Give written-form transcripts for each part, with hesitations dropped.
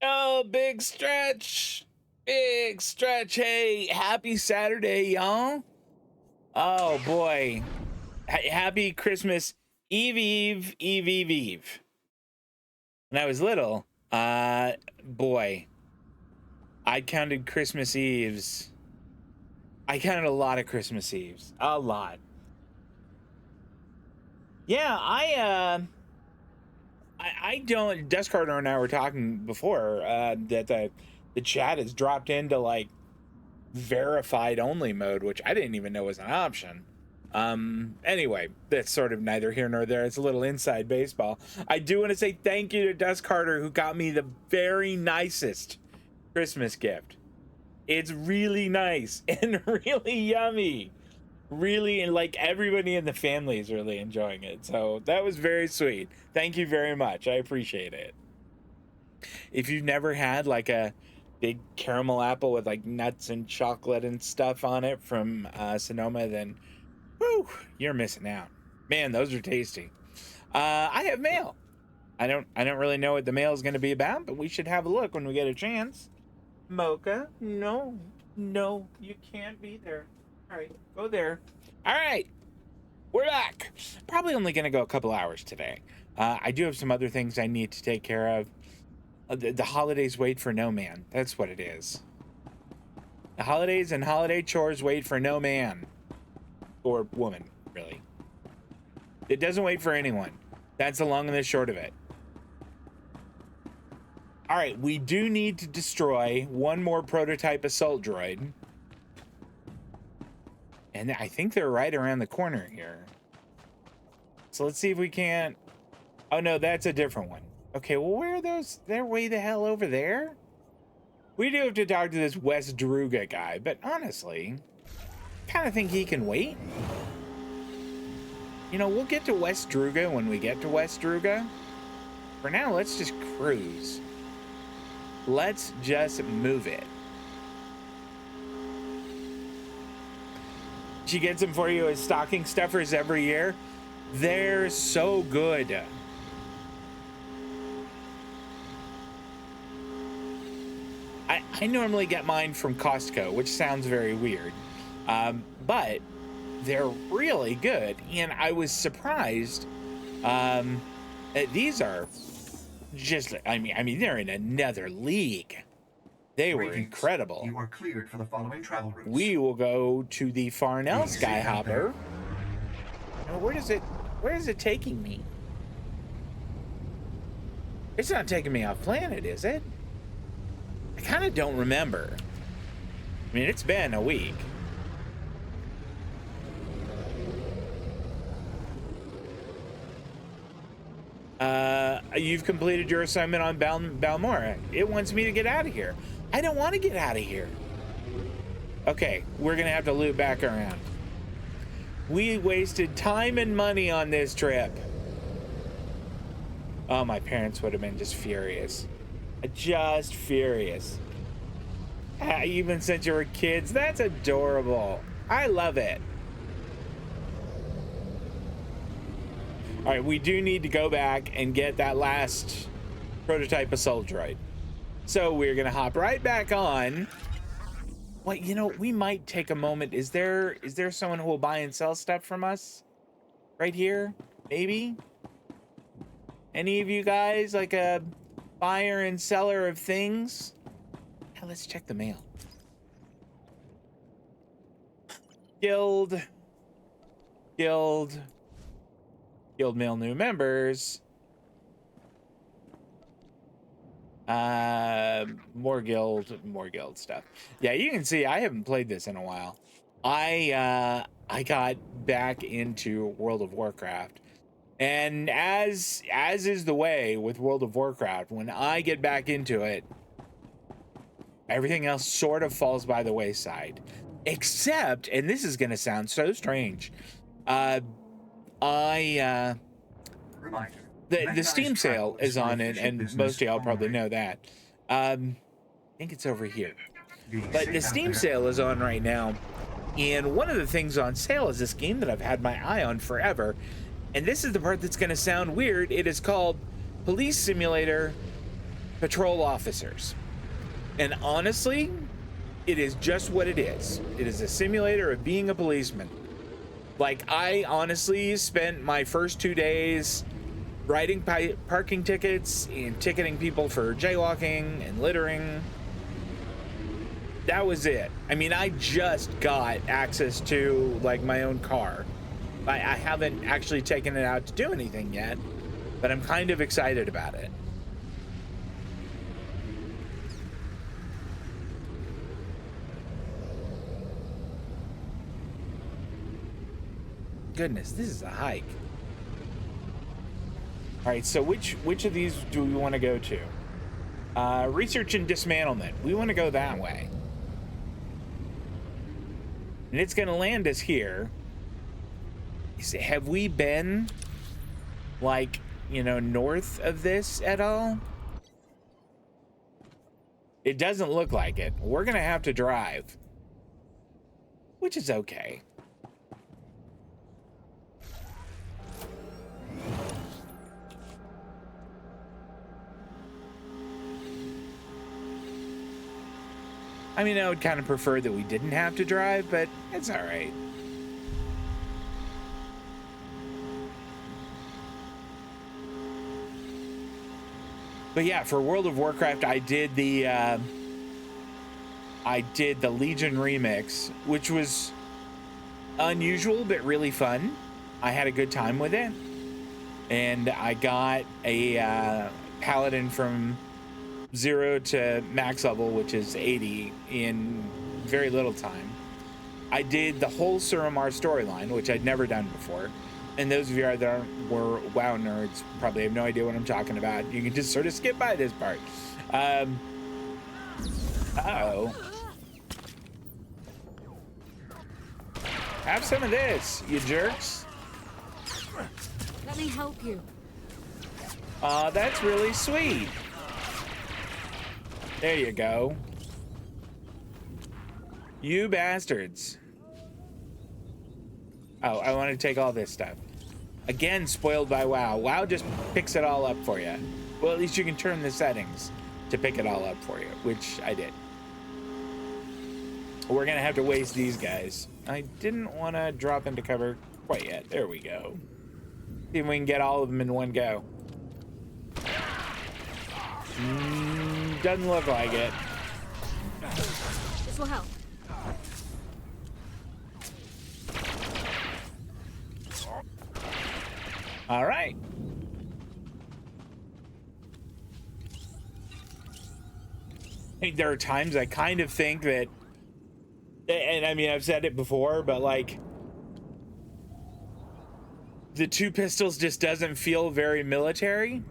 Oh, big stretch. Big stretch. Hey, happy Saturday, y'all. Oh, boy. Happy Christmas Eve. When I was little, boy, I counted Christmas Eves. I counted a lot of Christmas Eves. A lot. Yeah, I don't. Dust Carter and I were talking before that the chat has dropped into like verified only mode, which I didn't even know was an option. Anyway, that's sort of neither here nor there. It's a little inside baseball. I do want to say thank you to Dust Carter, who got me the very nicest Christmas gift. It's really nice and really yummy. Really, and like everybody in the family is really enjoying it. So that was very sweet. Thank you very much. I appreciate it. If you've never had like a big caramel apple with like nuts and chocolate and stuff on it from Sonoma, then whew, you're missing out. Man, those are tasty. I have mail. I don't really know what the mail is going to be about, but we should have a look when we get a chance. Mocha, no, you can't be there. All right, go there. All right, we're back. Probably only going to go a couple hours today. I do have some other things I need to take care of. The holidays wait for no man. That's what it is. The holidays and holiday chores wait for no man. Or woman, really. It doesn't wait for anyone. That's the long and the short of it. All right, we do need to destroy one more prototype assault droid. And I think they're right around the corner here. So let's see if we can't... Oh, no, that's a different one. Okay, well, where are those? They're way the hell over there? We do have to talk to this West Druga guy, but honestly, kind of think he can wait. You know, we'll get to West Druga when we get to West Druga. For now, let's just cruise. Let's just move it. She gets them for you as stocking stuffers every year. They're so good. I normally get mine from Costco, which sounds very weird, but they're really good, and I was surprised. These are just, I mean, they're in another league. They were incredible. You are cleared for the following travel routes. We will go to the Farnell Skyhopper. Now, where is it taking me? It's not taking me off planet, is it? I kind of don't remember. I mean, it's been a week. You've completed your assignment on Balmorra. It wants me to get out of here. I don't want to get out of here. Okay, we're gonna have to loop back around. We wasted time and money on this trip. Oh, my parents would have been just furious. Just furious. Even since you were kids, that's adorable. I love it. All right, we do need to go back and get that last prototype assault droid. So we're gonna hop right back on. Well, you know, we might take a moment. Is there someone who will buy and sell stuff from us? Right here? Maybe? Any of you guys, like a buyer and seller of things? Now let's check the mail. Guild mail new members. More guild stuff. Yeah, you can see I haven't played this in a while. I got back into World of Warcraft, and as is the way with World of Warcraft, when I get back into it, everything else sort of falls by the wayside, except, and this is gonna sound so strange, Reminder. the Steam sale is on it, and most of y'all probably know that. I think it's over here. But the Steam sale is on right now, and one of the things on sale is this game that I've had my eye on forever, and this is the part that's going to sound weird. It is called Police Simulator patrol officers. And honestly, it is just what it is. It is a simulator of being a policeman. Like, I honestly spent my first 2 days writing parking tickets and ticketing people for jaywalking and littering. That was it. I mean, I just got access to, like, my own car. I haven't actually taken it out to do anything yet, but I'm kind of excited about it. Goodness, this is a hike. All right, so which of these do we want to go to? Research and dismantlement. We want to go that way. And it's going to land us here. Have we been, like, you know, north of this at all? It doesn't look like it. We're going to have to drive, which is okay. I mean, I would kind of prefer that we didn't have to drive, but it's all right. But yeah, for World of Warcraft, I did the Legion remix, which was unusual but really fun. I had a good time with it, and I got a paladin from 0 to max level, which is 80, in very little time. I did the whole Suramar storyline, which I'd never done before. And those of you that were WoW nerds probably have no idea what I'm talking about. You can just sort of skip by this part. Uh-oh. Have some of this, you jerks. Let me help you. Aw, that's really sweet. There you go. You bastards. Oh, I want to take all this stuff. Again, spoiled by WoW. WoW just picks it all up for you. Well, at least you can turn the settings to pick it all up for you, which I did. We're gonna have to waste these guys. I didn't want to drop into cover quite yet. There we go. See if we can get all of them in one go. Doesn't look like it. This will help. All right. There are times I kind of think that, and I mean, I've said it before, but like, the 2 pistols just doesn't feel very military.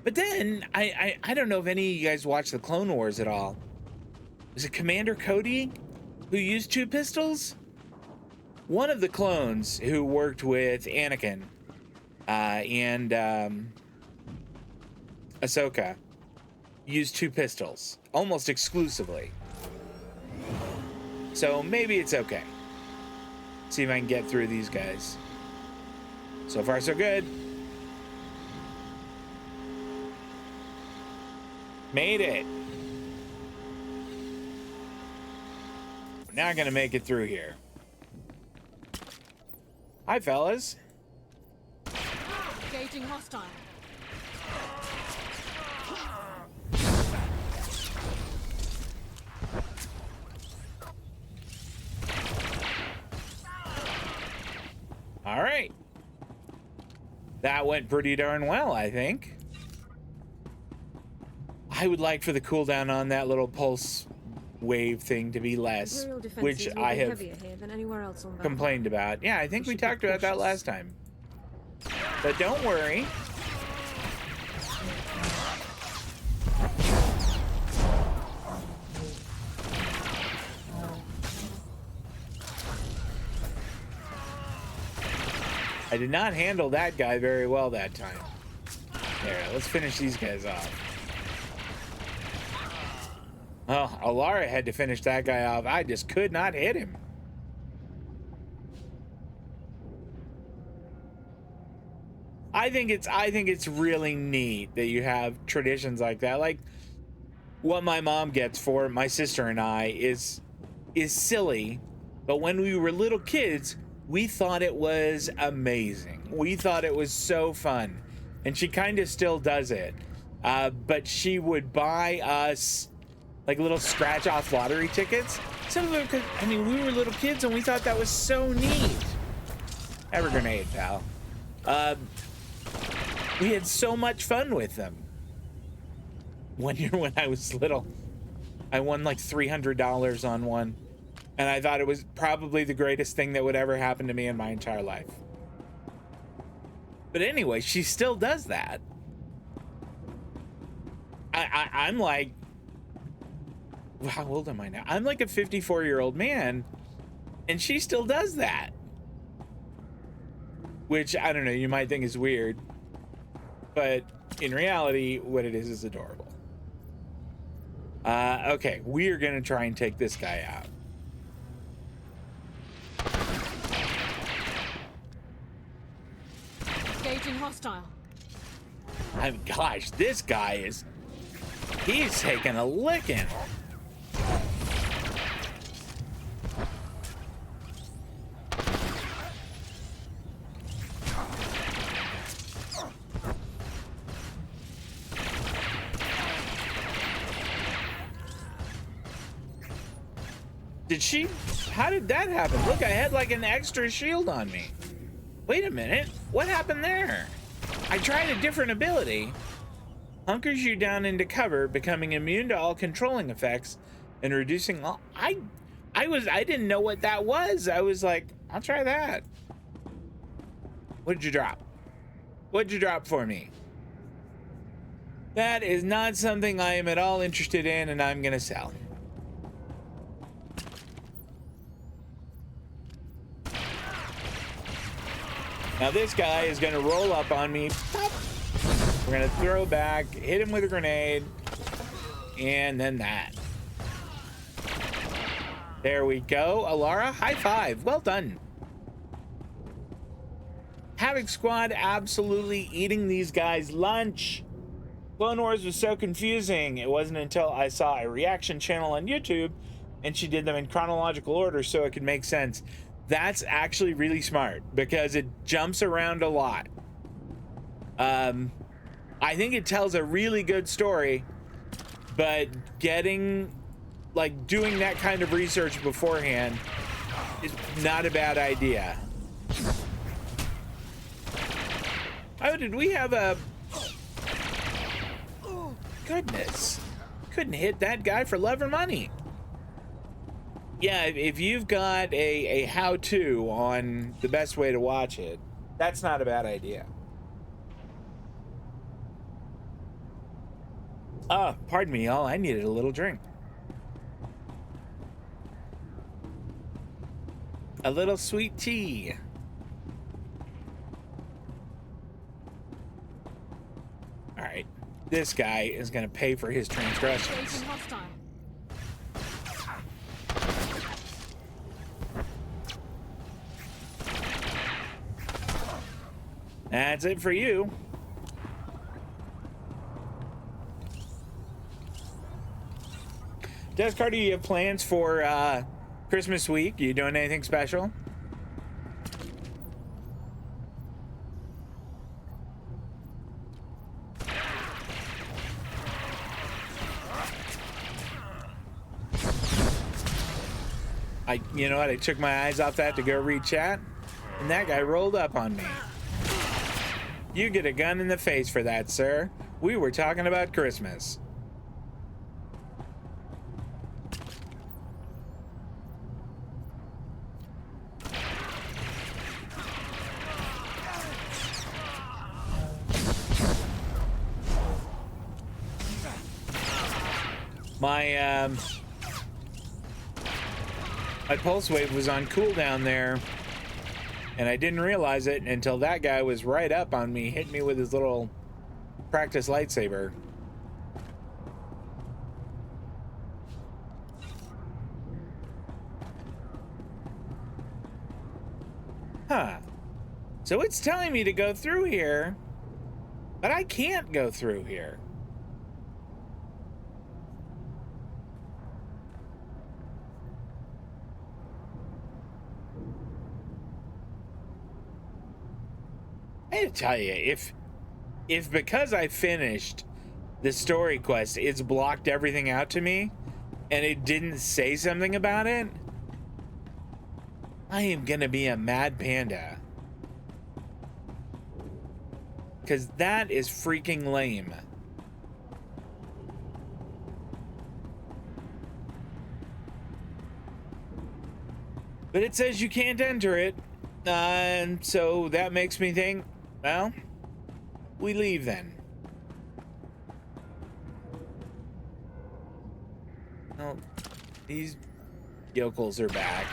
But then, I don't know if any of you guys watch the Clone Wars at all. Is it Commander Cody who used 2 pistols? One of the clones who worked with Anakin and Ahsoka used 2 pistols almost exclusively. So maybe it's okay. See if I can get through these guys. So far, so good. Made it. We're not gonna make it through here. Hi, fellas. Engaging hostile. All right. That went pretty darn well, I think. I would like for the cooldown on that little pulse wave thing to be less, which I have complained about. Yeah, I think we talked about that last time. But don't worry. I did not handle that guy very well that time. There, let's finish these guys off. Oh, Alara had to finish that guy off. I just could not hit him. I think it's really neat that you have traditions like that. Like what my mom gets for my sister and I is silly, but when we were little kids, we thought it was amazing. We thought it was so fun, and she kind of still does it. But she would buy us like little scratch off lottery tickets. Some of them, I mean, we were little kids and we thought that was so neat. Have a grenade, pal. We had so much fun with them. One year when I was little, I won like $300 on one, and I thought it was probably the greatest thing that would ever happen to me in my entire life. But anyway, she still does that. I'm like, how old am I now? I'm like a 54-year-old man, and she still does that. Which, I don't know, you might think is weird, but in reality, what it is adorable. Okay, we are gonna try and take this guy out. Engaging hostile. I mean, gosh, this guy he's taking a licking. How did that happen? Look, I had like an extra shield on me. Wait a minute, what happened there? I tried a different ability. Hunkers you down into cover, becoming immune to all controlling effects and reducing all. I didn't know what that was. I was like, I'll try that. What did you drop? What did you drop for me? That is not something I am at all interested in, and I'm gonna sell. Now this guy is gonna roll up on me. Pop. We're gonna throw back, hit him with a grenade, and then that. There we go. Alara, high five. Well done. Havoc Squad absolutely eating these guys' lunch. Clone Wars was so confusing. It wasn't until I saw a reaction channel on YouTube and she did them in chronological order so it could make sense. That's actually really smart because it jumps around a lot. I think it tells a really good story, but doing that kind of research beforehand is not a bad idea. Oh, did we have a... Goodness. Couldn't hit that guy for love or money. Yeah, if you've got a how-to on the best way to watch it, that's not a bad idea. Ah, pardon me, y'all. I needed a little drink. A little sweet tea. All right, this guy is gonna pay for his transgressions. Engaging hostile. That's it for you. Des Carter, you have plans for Christmas week? You doing anything special? You know what? I took my eyes off that to go read chat, and that guy rolled up on me. You get a gun in the face for that, sir. We were talking about Christmas. My pulse wave was on cooldown there, and I didn't realize it until that guy was right up on me, hit me with his little practice lightsaber. Huh. So it's telling me to go through here, but I can't go through here. I had to tell you, if because I finished the story quest, it's blocked everything out to me, and it didn't say something about it, I am gonna be a mad panda. Because that is freaking lame. But it says you can't enter it, and so that makes me think, well, we leave then. Well, these yokels are back.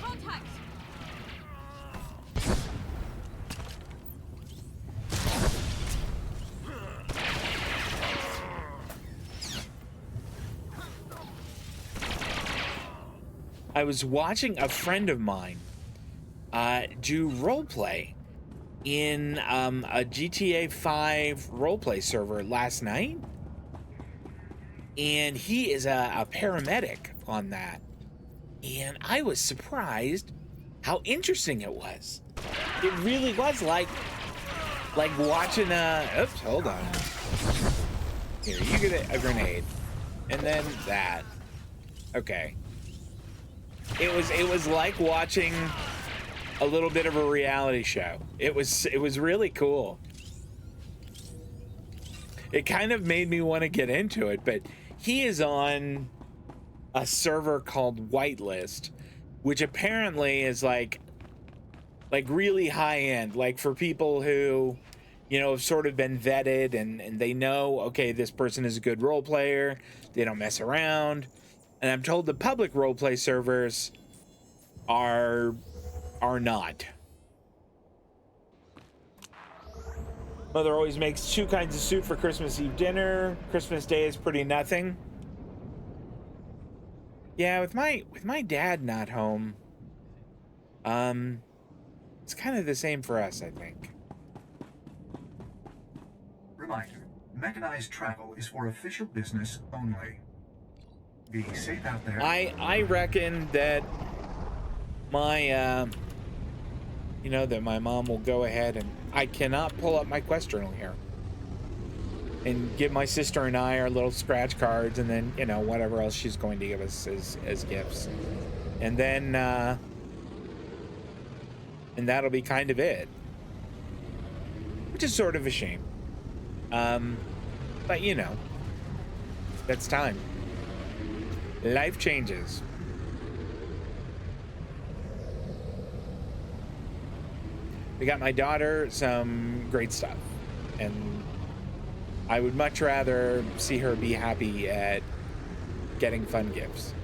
Contact. I was watching a friend of mine do roleplay in a GTA 5 roleplay server last night, and he is a paramedic on that, and I was surprised how interesting it was. It really was like watching oops, hold on. Here, you get a grenade, and then that. Okay. It was like watching a little bit of a reality show. It was really cool. It kind of made me want to get into it, but he is on a server called Whitelist, which apparently is like really high end, like for people who, you know, have sort of been vetted and they know, okay, this person is a good role player. They don't mess around. And I'm told the public roleplay servers are not. Mother always makes 2 kinds of soup for Christmas Eve dinner. Christmas Day is pretty nothing. Yeah, with my dad not home, it's kind of the same for us, I think. Reminder, mechanized travel is for official business only. Be safe out there. I reckon that my you know, that my mom will go ahead, and I cannot pull up my quest journal here, and give my sister and I our little scratch cards, and then, you know, whatever else she's going to give us as gifts, and then and that'll be kind of it, which is sort of a shame, but you know, that's time. Life changes. We got my daughter some great stuff, and I would much rather see her be happy at getting fun gifts.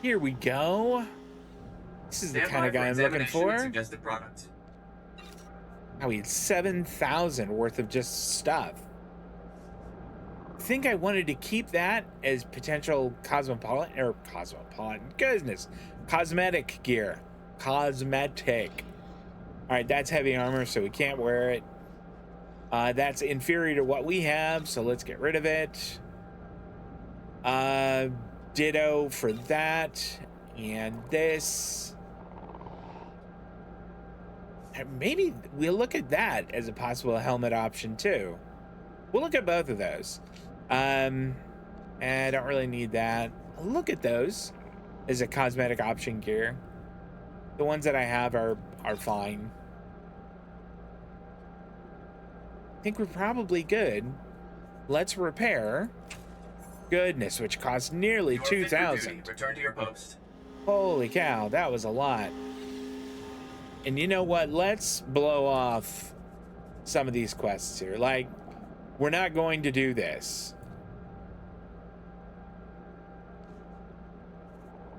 Here we go. This is the kind of guy I'm looking for. Suggested products. Oh, he had 7,000 worth of just stuff. I think I wanted to keep that as potential cosmetic gear. Cosmetic. All right, that's heavy armor, so we can't wear it. That's inferior to what we have, so let's get rid of it. Ditto for that, and this. Maybe we'll look at that as a possible helmet option too. We'll look at both of those. I don't really need that. I'll look at those as a cosmetic option gear. The ones that I have are fine. I think we're probably good. Let's repair. Goodness, which cost nearly You are fit for 2,000. duty. Return to your post. Holy cow, that was a lot. And you know what? Let's blow off some of these quests here. Like, we're not going to do this.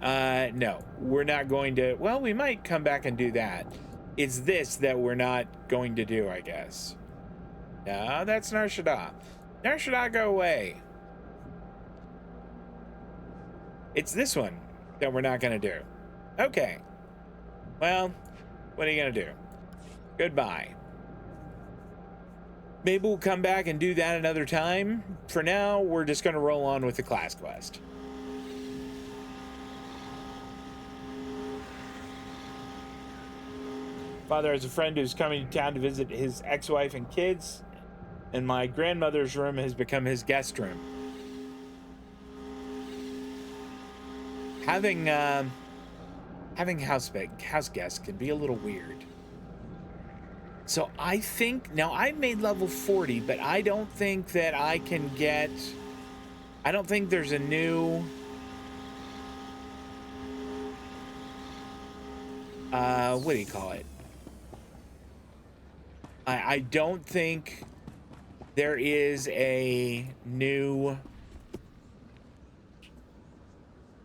No, we're not going to. Well, we might come back and do that. It's this that we're not going to do, I guess. No, that's Nar Shaddaa. Nar Shaddaa, go away. It's this one that we're not going to do. Okay. Well, what are you going to do? Goodbye. Maybe we'll come back and do that another time. For now, we're just going to roll on with the class quest. Father has a friend who's coming to town to visit his ex-wife and kids, and my grandmother's room has become his guest room. Having house guests can be a little weird. So I think now I've made level 40, but I don't think that I can get. I don't think there's a new. What do you call it? I don't think there is a new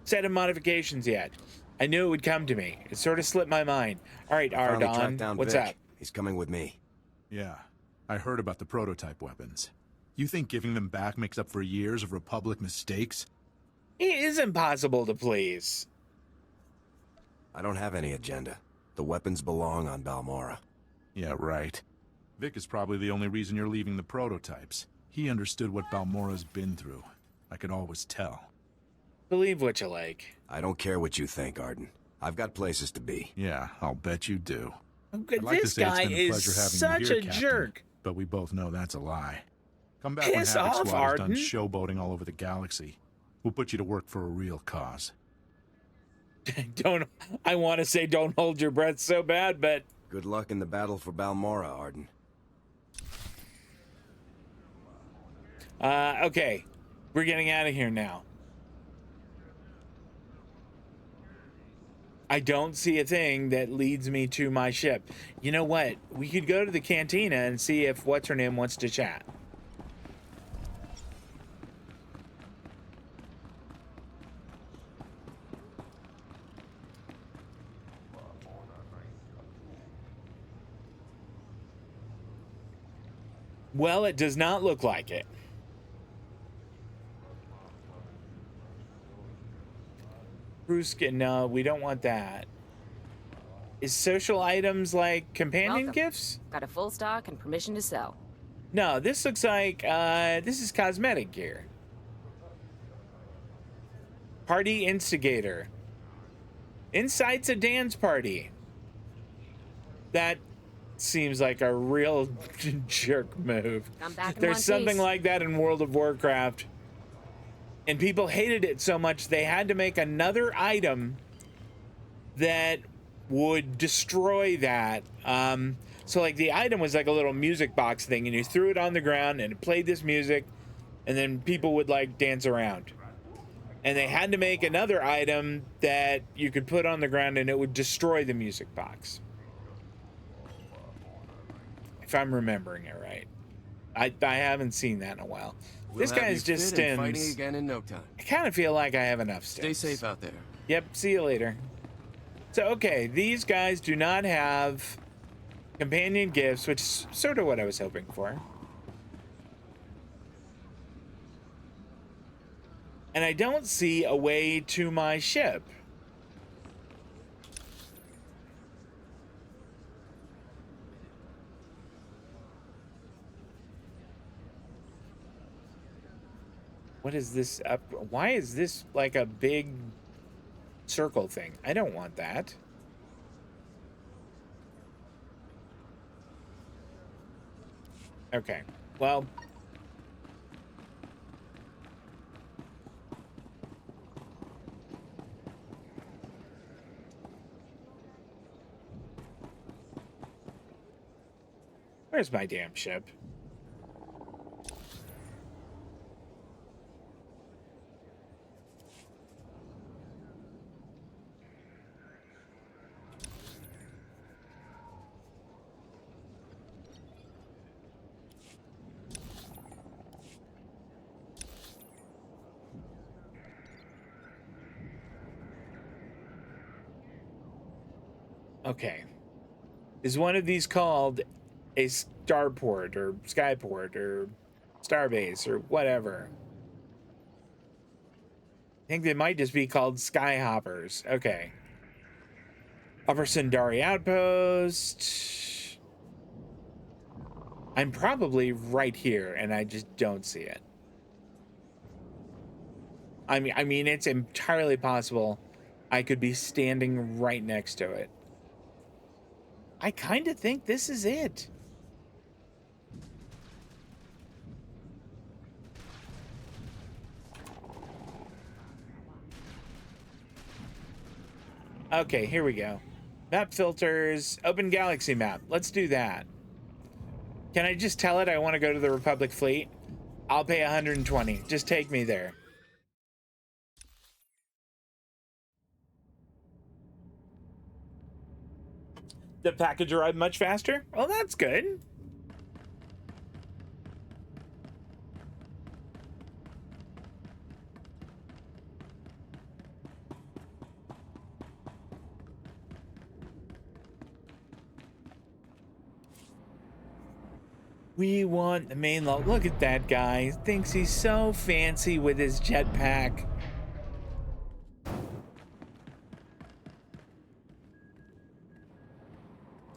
set of modifications yet. I knew it would come to me. It sort of slipped my mind. All right, Ardon, what's up? He's coming with me. Yeah, I heard about the prototype weapons. You think giving them back makes up for years of Republic mistakes? It is impossible to please. I don't have any agenda. The weapons belong on Balmorra. Yeah, right. Vic is probably the only reason you're leaving the prototypes. He understood what Balmorra's been through. I could always tell. Believe what you like. I don't care what you think, Arden. I've got places to be. Yeah, I'll bet you do. This guy is such a jerk. But we both know that's a lie. Come back Piss when Havoc off, Squad is done Arden. showboating all over the galaxy. We'll put you to work for a real cause. I want to say don't hold your breath so bad, but Good luck in the battle for Balmorra, Arden. okay. We're getting out of here now. I don't see a thing that leads me to my ship. You know what? We could go to the cantina and see if what's-her-name wants to chat. Well, it does not look like it. Bruskin, no, we don't want that. Is social items like companion Welcome. gifts? Got a full stock and permission to sell. No, this looks like, this is cosmetic gear. Party instigator. Incites a dance party. That seems like a real jerk move. I'm back in There's one something piece. like that in World of Warcraft. And people hated it so much they had to make another item that would destroy that. So like the item was like a little music box thing, and you threw it on the ground and it played this music, and then people would like dance around. And they had to make another item that you could put on the ground and it would destroy the music box. If I'm remembering it right. I haven't seen that in a while. This guy is just stims. Fighting again in no time. I kind of feel like I have enough Stay stims. safe out there. Yep, see you later. So, okay, these guys do not have companion gifts, which is sort of what I was hoping for. And I don't see a way to my ship. What is this up? Why is this like a big circle thing? I don't want that. Okay, well. Where's my damn ship? Okay. Is one of these called a starport or skyport or starbase or whatever? I think they might just be called skyhoppers. Okay. Upper Sundari Outpost. I'm probably right here and I just don't see it. I mean, it's entirely possible I could be standing right next to it. I kind of think this is it. Okay, here we go. Map filters, open galaxy map. Let's do that. Can I just tell it I want to go to the Republic fleet? I'll pay 120. Just take me there. The package arrived much faster? Well, that's good. We want the main law. Look at that guy. Thinks he's so fancy with his jetpack.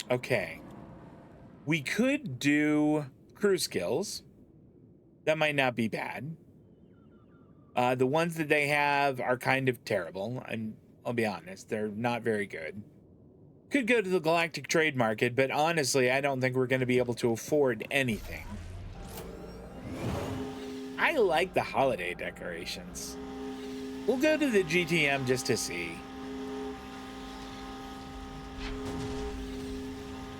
Okay. We could do crew skills. That might not be bad. The ones that they have are kind of terrible. I'll be honest. They're not very good. Could go to the galactic trade market, but honestly, I don't think we're going to be able to afford anything. I like the holiday decorations. We'll go to the GTM just to see.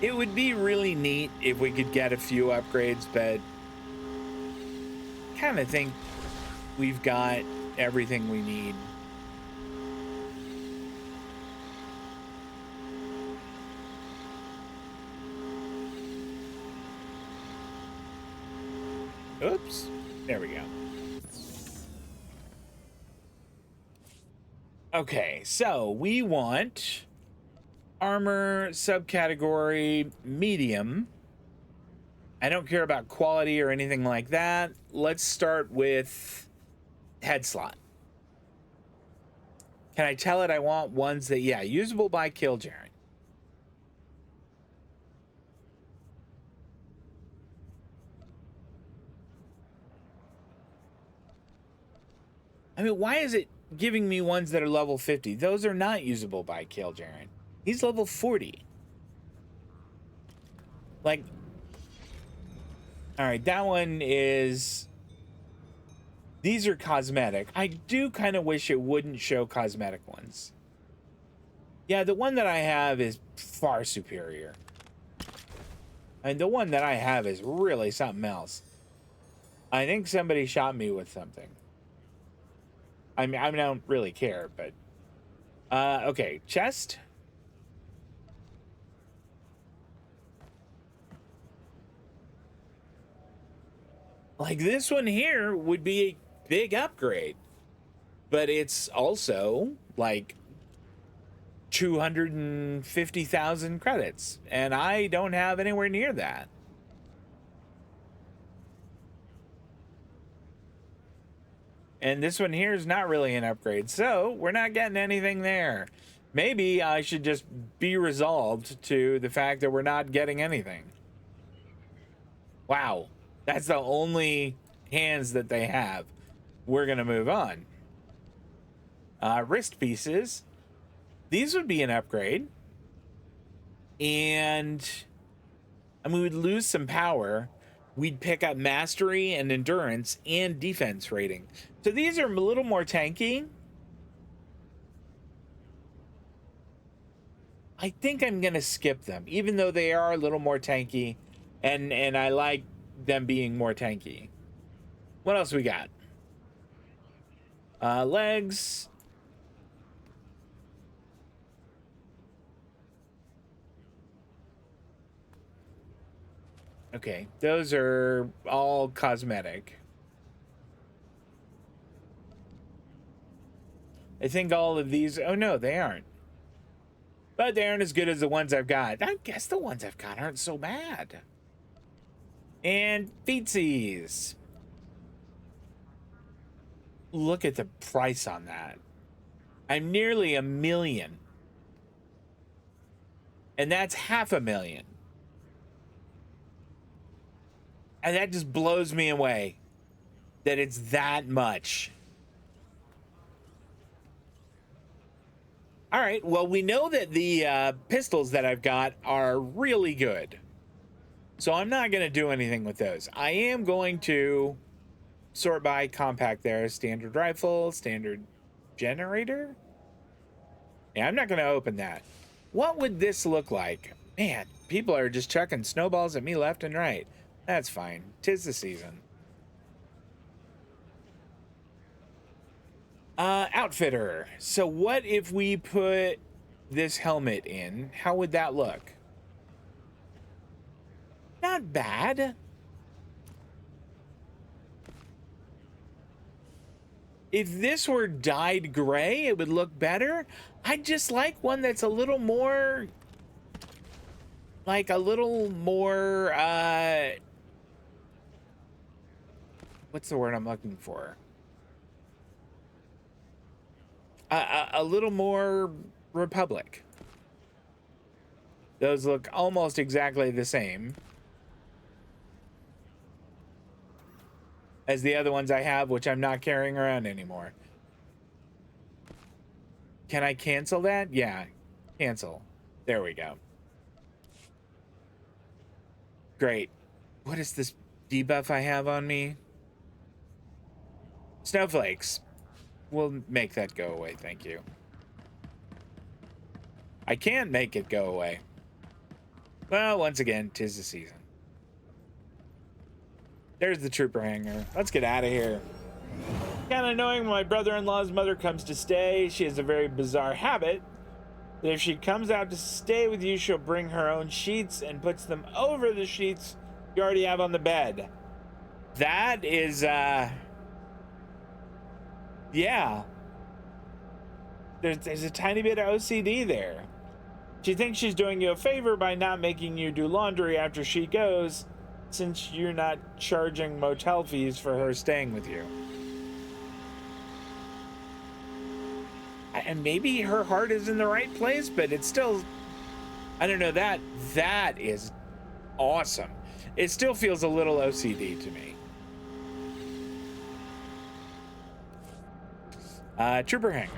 It would be really neat if we could get a few upgrades, but kind of think we've got everything we need. Oops, there we go. Okay, so we want armor subcategory medium. I don't care about quality or anything like that. Let's start with head slot. Can I tell it I want ones that, yeah, usable by Kill Jaren? I mean, why is it giving me ones that are level 50? Those are not usable by Kill Jaren. He's level 40. Like, all right, that one is... These are cosmetic. I do kind of wish it wouldn't show cosmetic ones. Yeah, the one that I have is far superior. And the one that I have is really something else. I think somebody shot me with something. I mean, I don't really care, but... okay, chest. Like, this one here would be a big upgrade. But it's also, like, 250,000 credits. And I don't have anywhere near that. And this one here is not really an upgrade, so we're not getting anything there. Maybe I should just be resolved to the fact that we're not getting anything. Wow, that's the only hands that they have. We're gonna move on. Wrist pieces. These would be an upgrade. And I mean, we'd lose some power. We'd pick up mastery and endurance and defense rating. So these are a little more tanky. I think I'm gonna skip them, even though they are a little more tanky, and I like them being more tanky. What else we got? Legs. Okay, those are all cosmetic. I think all of these... Oh, no, they aren't. but they aren't as good as the ones I've got. I guess the ones I've got aren't so bad. And feetsies. Look at the price on that. I'm nearly $1 million. And that's $500,000. And that just blows me away that it's that much. All right, well, we know that the pistols that I've got are really good. So I'm not going to do anything with those. I am going to sort by compact there. Standard rifle, standard generator. Yeah, I'm not going to open that. What would this look like? Man, people are just chucking snowballs at me left and right. That's fine. 'Tis the season. Outfitter. So what if we put this helmet in? How would that look? Not bad. If this were dyed gray, it would look better. I just like one that's a little more, like a little more, what's the word I'm looking for? A little more Republic. Those look almost exactly the same as the other ones I have, which I'm not carrying around anymore. Can I cancel that? Yeah, cancel. There we go. Great. What is this debuff I have on me? Snowflakes. We'll make that go away, thank you. I can't make it go away. Well, once again, 'tis the season. There's the trooper hangar. Let's get out of here. Kind of annoying when my brother-in-law's mother comes to stay. She has a very bizarre habit that if she comes out to stay with you, she'll bring her own sheets and puts them over the sheets you already have on the bed. That is, yeah. There's a tiny bit of OCD there. She thinks she's doing you a favor by not making you do laundry after she goes, since you're not charging motel fees for her staying with you. And maybe her heart is in the right place, but it's still, I don't know, that is awesome. It still feels a little OCD to me. Trooper hangar.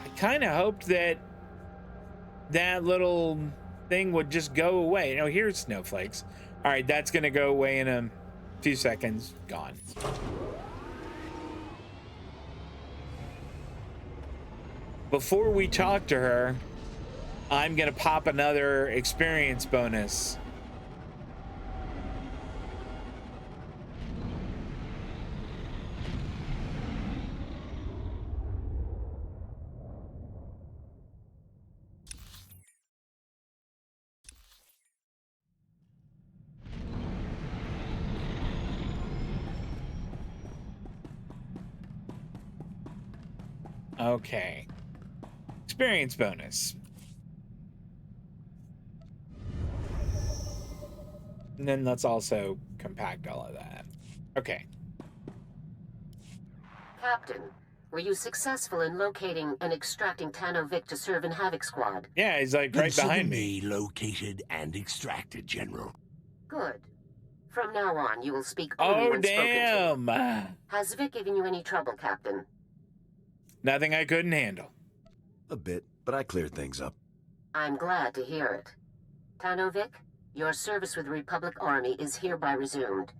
I kind of hoped that little thing would just go away. Oh, here's snowflakes. All right, that's gonna go away in a few seconds. Gone. Before we talk to her, I'm gonna pop another experience bonus. Okay. Experience bonus. And then let's also compact all of that. Okay. Captain, were you successful in locating and extracting Tano Vic to serve in Havoc Squad? Yeah, he's like right behind me. Located and extracted, General. Good. From now on, you will speak only Oh, when spoken to. damn. Has Vic given you any trouble, Captain? Nothing I couldn't handle. A bit, but I cleared things up. I'm glad to hear it. Tano Vic, your service with the Republic Army is hereby resumed.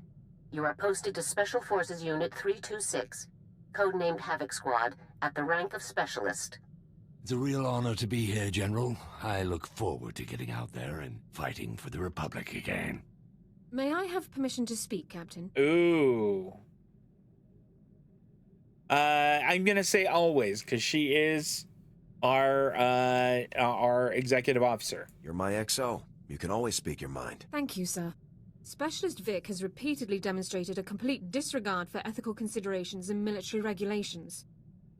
You are posted to Special Forces Unit 326, codenamed Havoc Squad, at the rank of Specialist. It's a real honor to be here, General. I look forward to getting out there and fighting for the Republic again. May I have permission to speak, Captain? Ooh. I'm gonna say always, because she is our executive officer. You're my XO. You can always speak your mind. Thank you, sir. Specialist Vic has repeatedly demonstrated a complete disregard for ethical considerations and military regulations.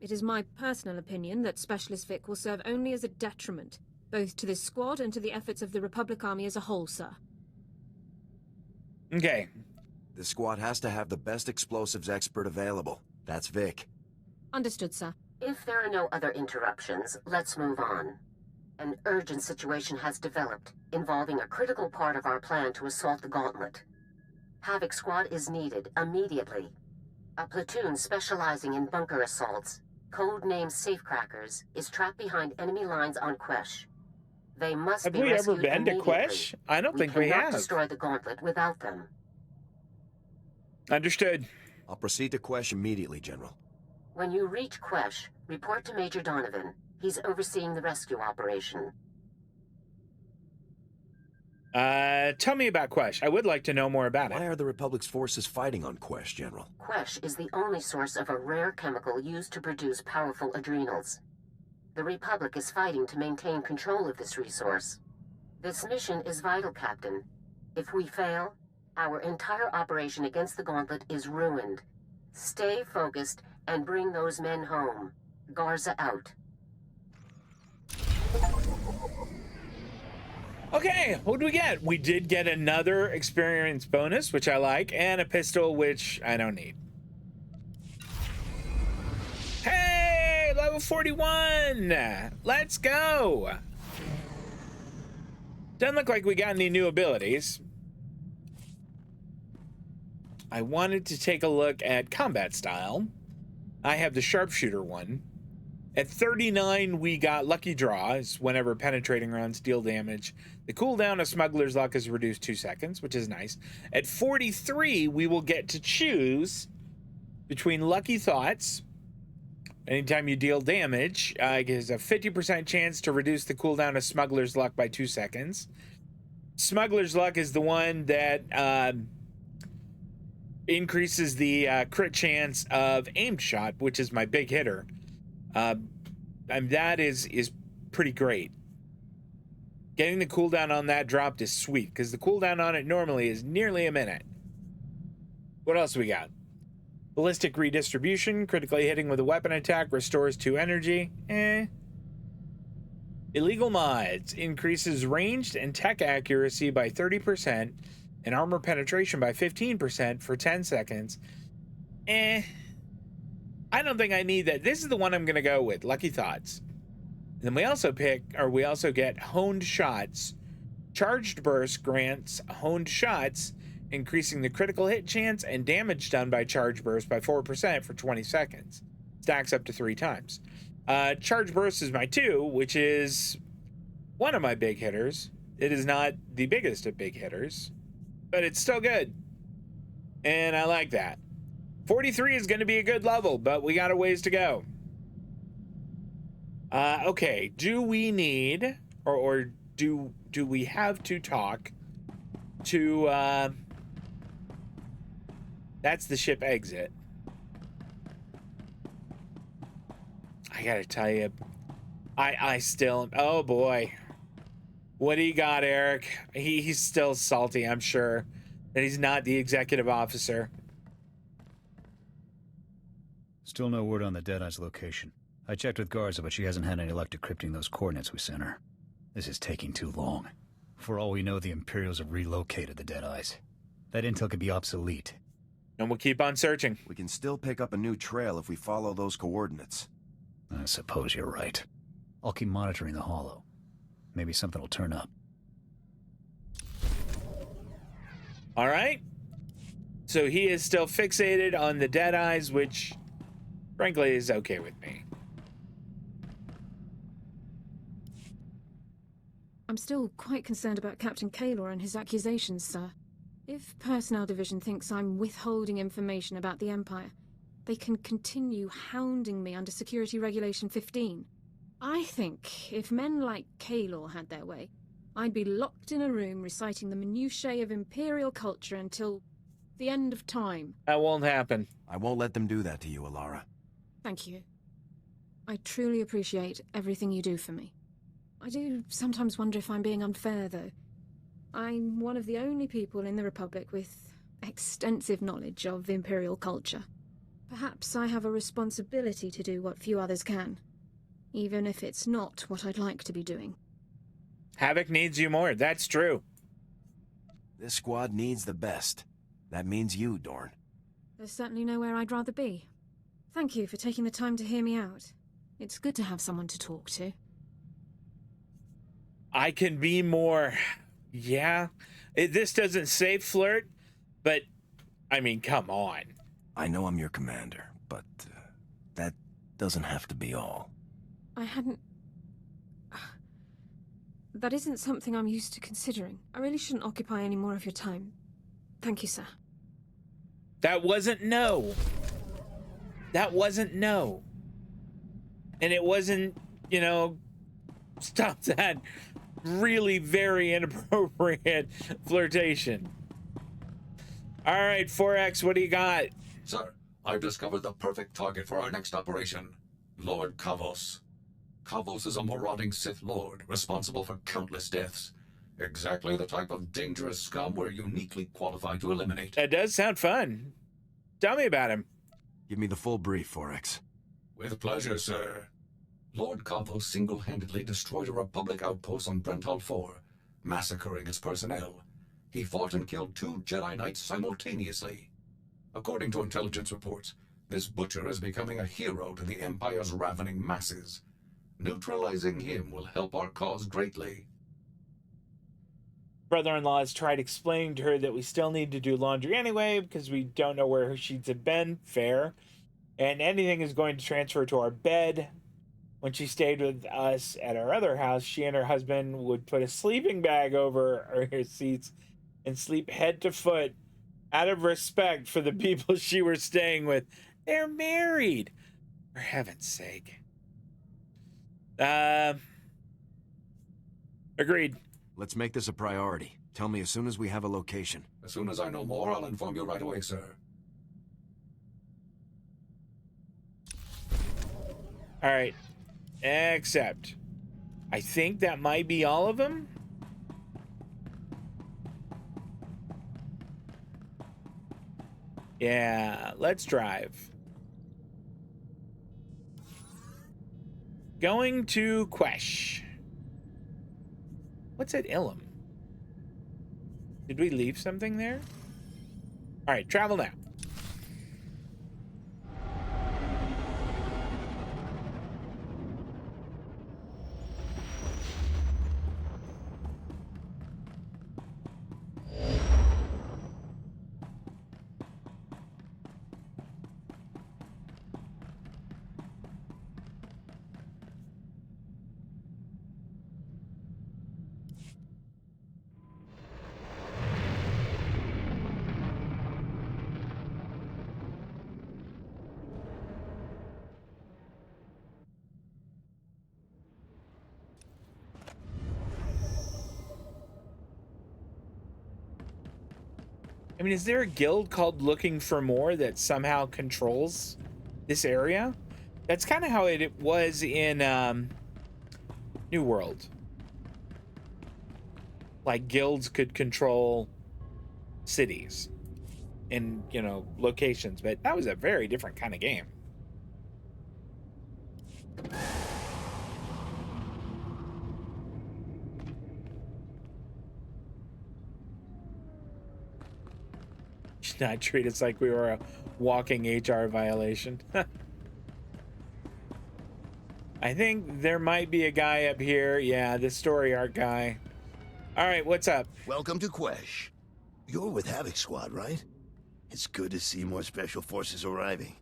It is my personal opinion that Specialist Vic will serve only as a detriment, both to this squad and to the efforts of the Republic Army as a whole, sir. Okay. This squad has to have the best explosives expert available. That's Vic. Understood, sir. If there are no other interruptions, let's move on. An urgent situation has developed, involving a critical part of our plan to assault the Gauntlet. Havoc Squad is needed immediately. A platoon specializing in bunker assaults, codenamed Safecrackers, is trapped behind enemy lines on Quesh. They must Have be we ever rescued been to immediately. Quesh? I don't think we cannot have. destroy the Gauntlet without them. Understood. I'll proceed to Quesh immediately, General. When you reach Quesh, report to Major Donovan. He's overseeing the rescue operation. Tell me about Quesh. I would like to know more about Why it. are the Republic's forces fighting on Quesh, General? Quesh is the only source of a rare chemical used to produce powerful adrenals. The Republic is fighting to maintain control of this resource. This mission is vital, Captain. If we fail, our entire operation against the Gauntlet is ruined. Stay focused and bring those men home. Garza out. Okay, what do we get? We did get another experience bonus, which I like, and a pistol, which I don't need. Hey, level 41! Let's go! Doesn't look like we got any new abilities. I wanted to take a look at combat style. I have the sharpshooter one. At 39, we got Lucky Draws. Whenever penetrating rounds deal damage, the cooldown of Smuggler's Luck is reduced 2 seconds, which is nice. At 43, we will get to choose between Lucky Thoughts. Anytime you deal damage, it gives a 50% chance to reduce the cooldown of Smuggler's Luck by 2 seconds. Smuggler's Luck is the one that increases the crit chance of aimed shot, which is my big hitter. And that is pretty great. Getting the cooldown on that dropped is sweet, because the cooldown on it normally is nearly a minute. What else we got? Ballistic redistribution, critically hitting with a weapon attack restores 2 energy. Illegal mods, increases ranged and tech accuracy by 30% and armor penetration by 15% for 10 seconds. I don't think I need that. This is the one I'm going to go with, Lucky Thoughts. And then we also get Honed Shots. Charged Burst grants Honed Shots, increasing the critical hit chance and damage done by Charge Burst by 4% for 20 seconds. Stacks up to 3 times. Charge Burst is my 2, which is one of my big hitters. It is not the biggest of big hitters, but it's still good. And I like that. 43 is going to be a good level, but we got a ways to go. Okay, do we need, or do we have to talk to, that's the ship exit. I gotta tell you, I still, oh boy. What do you got, Eric? He's still salty, I'm sure, that he's not the executive officer. Still no word on the Deadeye's location. I checked with Garza, but she hasn't had any luck decrypting those coordinates we sent her. This is taking too long. For all we know, the Imperials have relocated the Deadeyes. That intel could be obsolete. And we'll keep on searching. We can still pick up a new trail if we follow those coordinates. I suppose you're right. I'll keep monitoring the Hollow. Maybe something will turn up. All right. So he is still fixated on the Deadeyes, which frankly is okay with me. I'm still quite concerned about Captain Kaylor and his accusations, sir. If Personnel Division thinks I'm withholding information about the Empire, they can continue hounding me under Security Regulation 15. I think if men like Kaylor had their way, I'd be locked in a room reciting the minutiae of Imperial culture until the end of time. That won't happen. I won't let them do that to you, Alara. Thank you. I truly appreciate everything you do for me. I do sometimes wonder if I'm being unfair, though. I'm one of the only people in the Republic with extensive knowledge of Imperial culture. Perhaps I have a responsibility to do what few others can, even if it's not what I'd like to be doing. Havoc needs you more, that's true. This squad needs the best. That means you, Dorn. There's certainly nowhere I'd rather be. Thank you for taking the time to hear me out. It's good to have someone to talk to. I can be more... Yeah. This doesn't say flirt, but... I mean, come on. I know I'm your commander, but that doesn't have to be all. I hadn't... That isn't something I'm used to considering. I really shouldn't occupy any more of your time. Thank you, sir. That wasn't no. That wasn't no. And it wasn't, you know, stop that really very inappropriate flirtation. All right, 4X, what do you got? Sir, I've discovered the perfect target for our next operation. Lord Kavos. Kavos is a marauding Sith Lord, responsible for countless deaths. Exactly the type of dangerous scum we're uniquely qualified to eliminate. That does sound fun. Tell me about him. Give me the full brief, 4X. With pleasure, sir. Lord Kavos single-handedly destroyed a Republic outpost on Brenthal 4, massacring its personnel. He fought and killed 2 Jedi Knights simultaneously. According to intelligence reports, this butcher is becoming a hero to the Empire's ravening masses. Neutralizing him will help our cause greatly. Brother-in-law has tried explaining to her that we still need to do laundry anyway because we don't know where her sheets have been. Fair. And anything is going to transfer to our bed. When she stayed with us at our other house, she and her husband would put a sleeping bag over her seats and sleep head to foot out of respect for the people she was staying with. They're married. For heaven's sake. Agreed. Let's make this a priority. Tell me as soon as we have a location. As soon as I know more, I'll inform you right away, sir. All right. Except, I think that might be all of them. Yeah, let's drive. Going to Quesh. What's at Ilum? Did we leave something there? All right, travel now. I mean, is there a guild called Looking for More that somehow controls this area? That's kind of how it was in New World. Like, guilds could control cities and, you know, locations, but that was a very different kind of game. Should not treat us like we were a walking HR violation. I think there might be a guy up here. Yeah, this story arc guy. All right, what's up? Welcome to Quesh. You're with Havoc Squad, right? It's good to see more special forces arriving.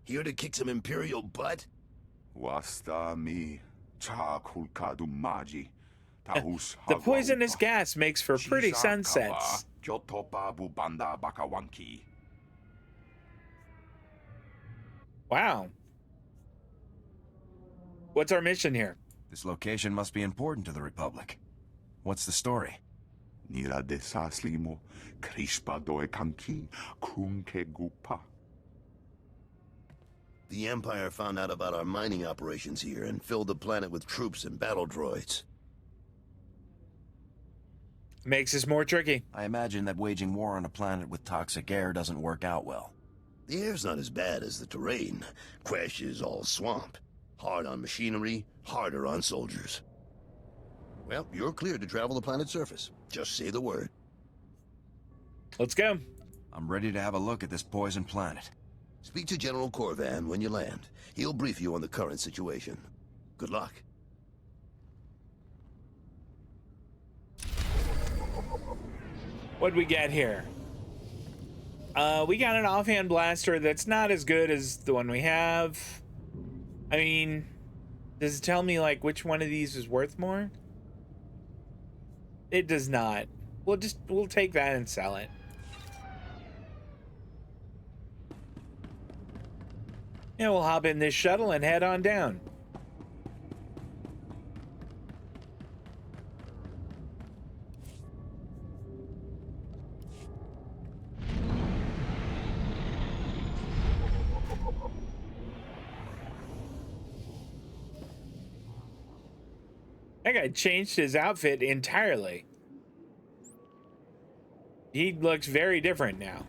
Here to kick some Imperial butt? Wasta mi chakulkadu maji. The poisonous gas makes for pretty sunsets. Wow. What's our mission here? This location must be important to the Republic. What's the story? Nira de saslimo, krispa doe kanki, kunke gupa. The Empire found out about our mining operations here and filled the planet with troops and battle droids. Makes this more tricky. I imagine that waging war on a planet with toxic air doesn't work out well. The air's not as bad as the terrain. Quesh is all swamp. Hard on machinery, harder on soldiers. Well, you're cleared to travel the planet's surface. Just say the word. Let's go. I'm ready to have a look at this poison planet. Speak to General Corvan when you land. He'll brief you on the current situation. Good luck. What'd we get here? We got an offhand blaster that's not as good as the one we have. I mean, does it tell me, like, which one of these is worth more? It does not. We'll take that and sell it. Yeah, we'll hop in this shuttle and head on down. That guy changed his outfit entirely. He looks very different now.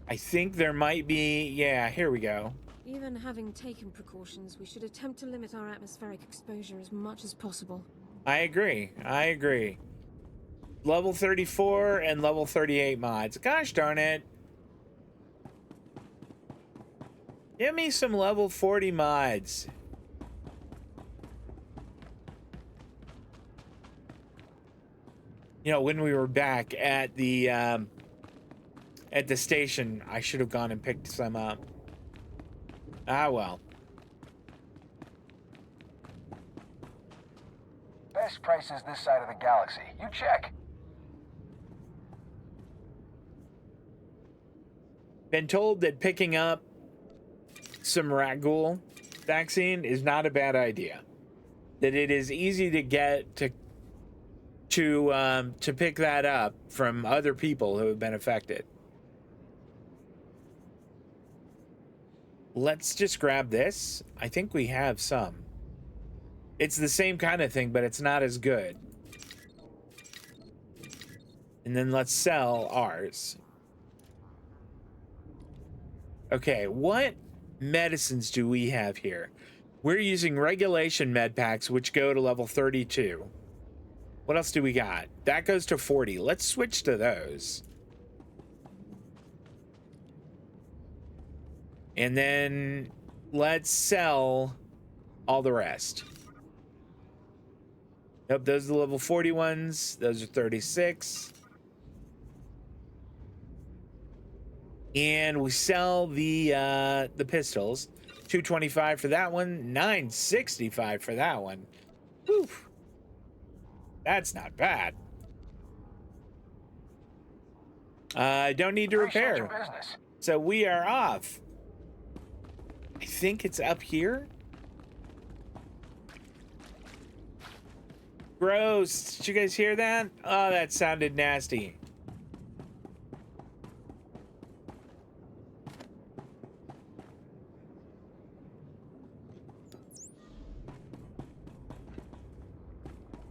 I think there might be, yeah, here we go. Even having taken precautions, we should attempt to limit our atmospheric exposure as much as possible. I agree. I agree. Level 34 and level 38 mods. Gosh darn it. Give me some level 40 mods. You know, when we were back at the station, I should have gone and picked some up. Ah, well. Best prices this side of the galaxy. You check. Been told that picking up some Ragul vaccine is not a bad idea. That it is easy to get to pick that up from other people who have been affected. Let's just grab this. I think we have some. It's the same kind of thing, but it's not as good. And then let's sell ours. Okay, what medicines do we have here? We're using regulation med packs, which go to level 32. What else do we got? That goes to 40. Let's switch to those. And then let's sell all the rest. Yep, those are the level 40 ones. Those are 36. And we sell the pistols. 225 for that one, 965 for that one. Whew. That's not bad. I don't need to repair. So we are off. I think it's up here. Gross. Did you guys hear that? Oh, that sounded nasty.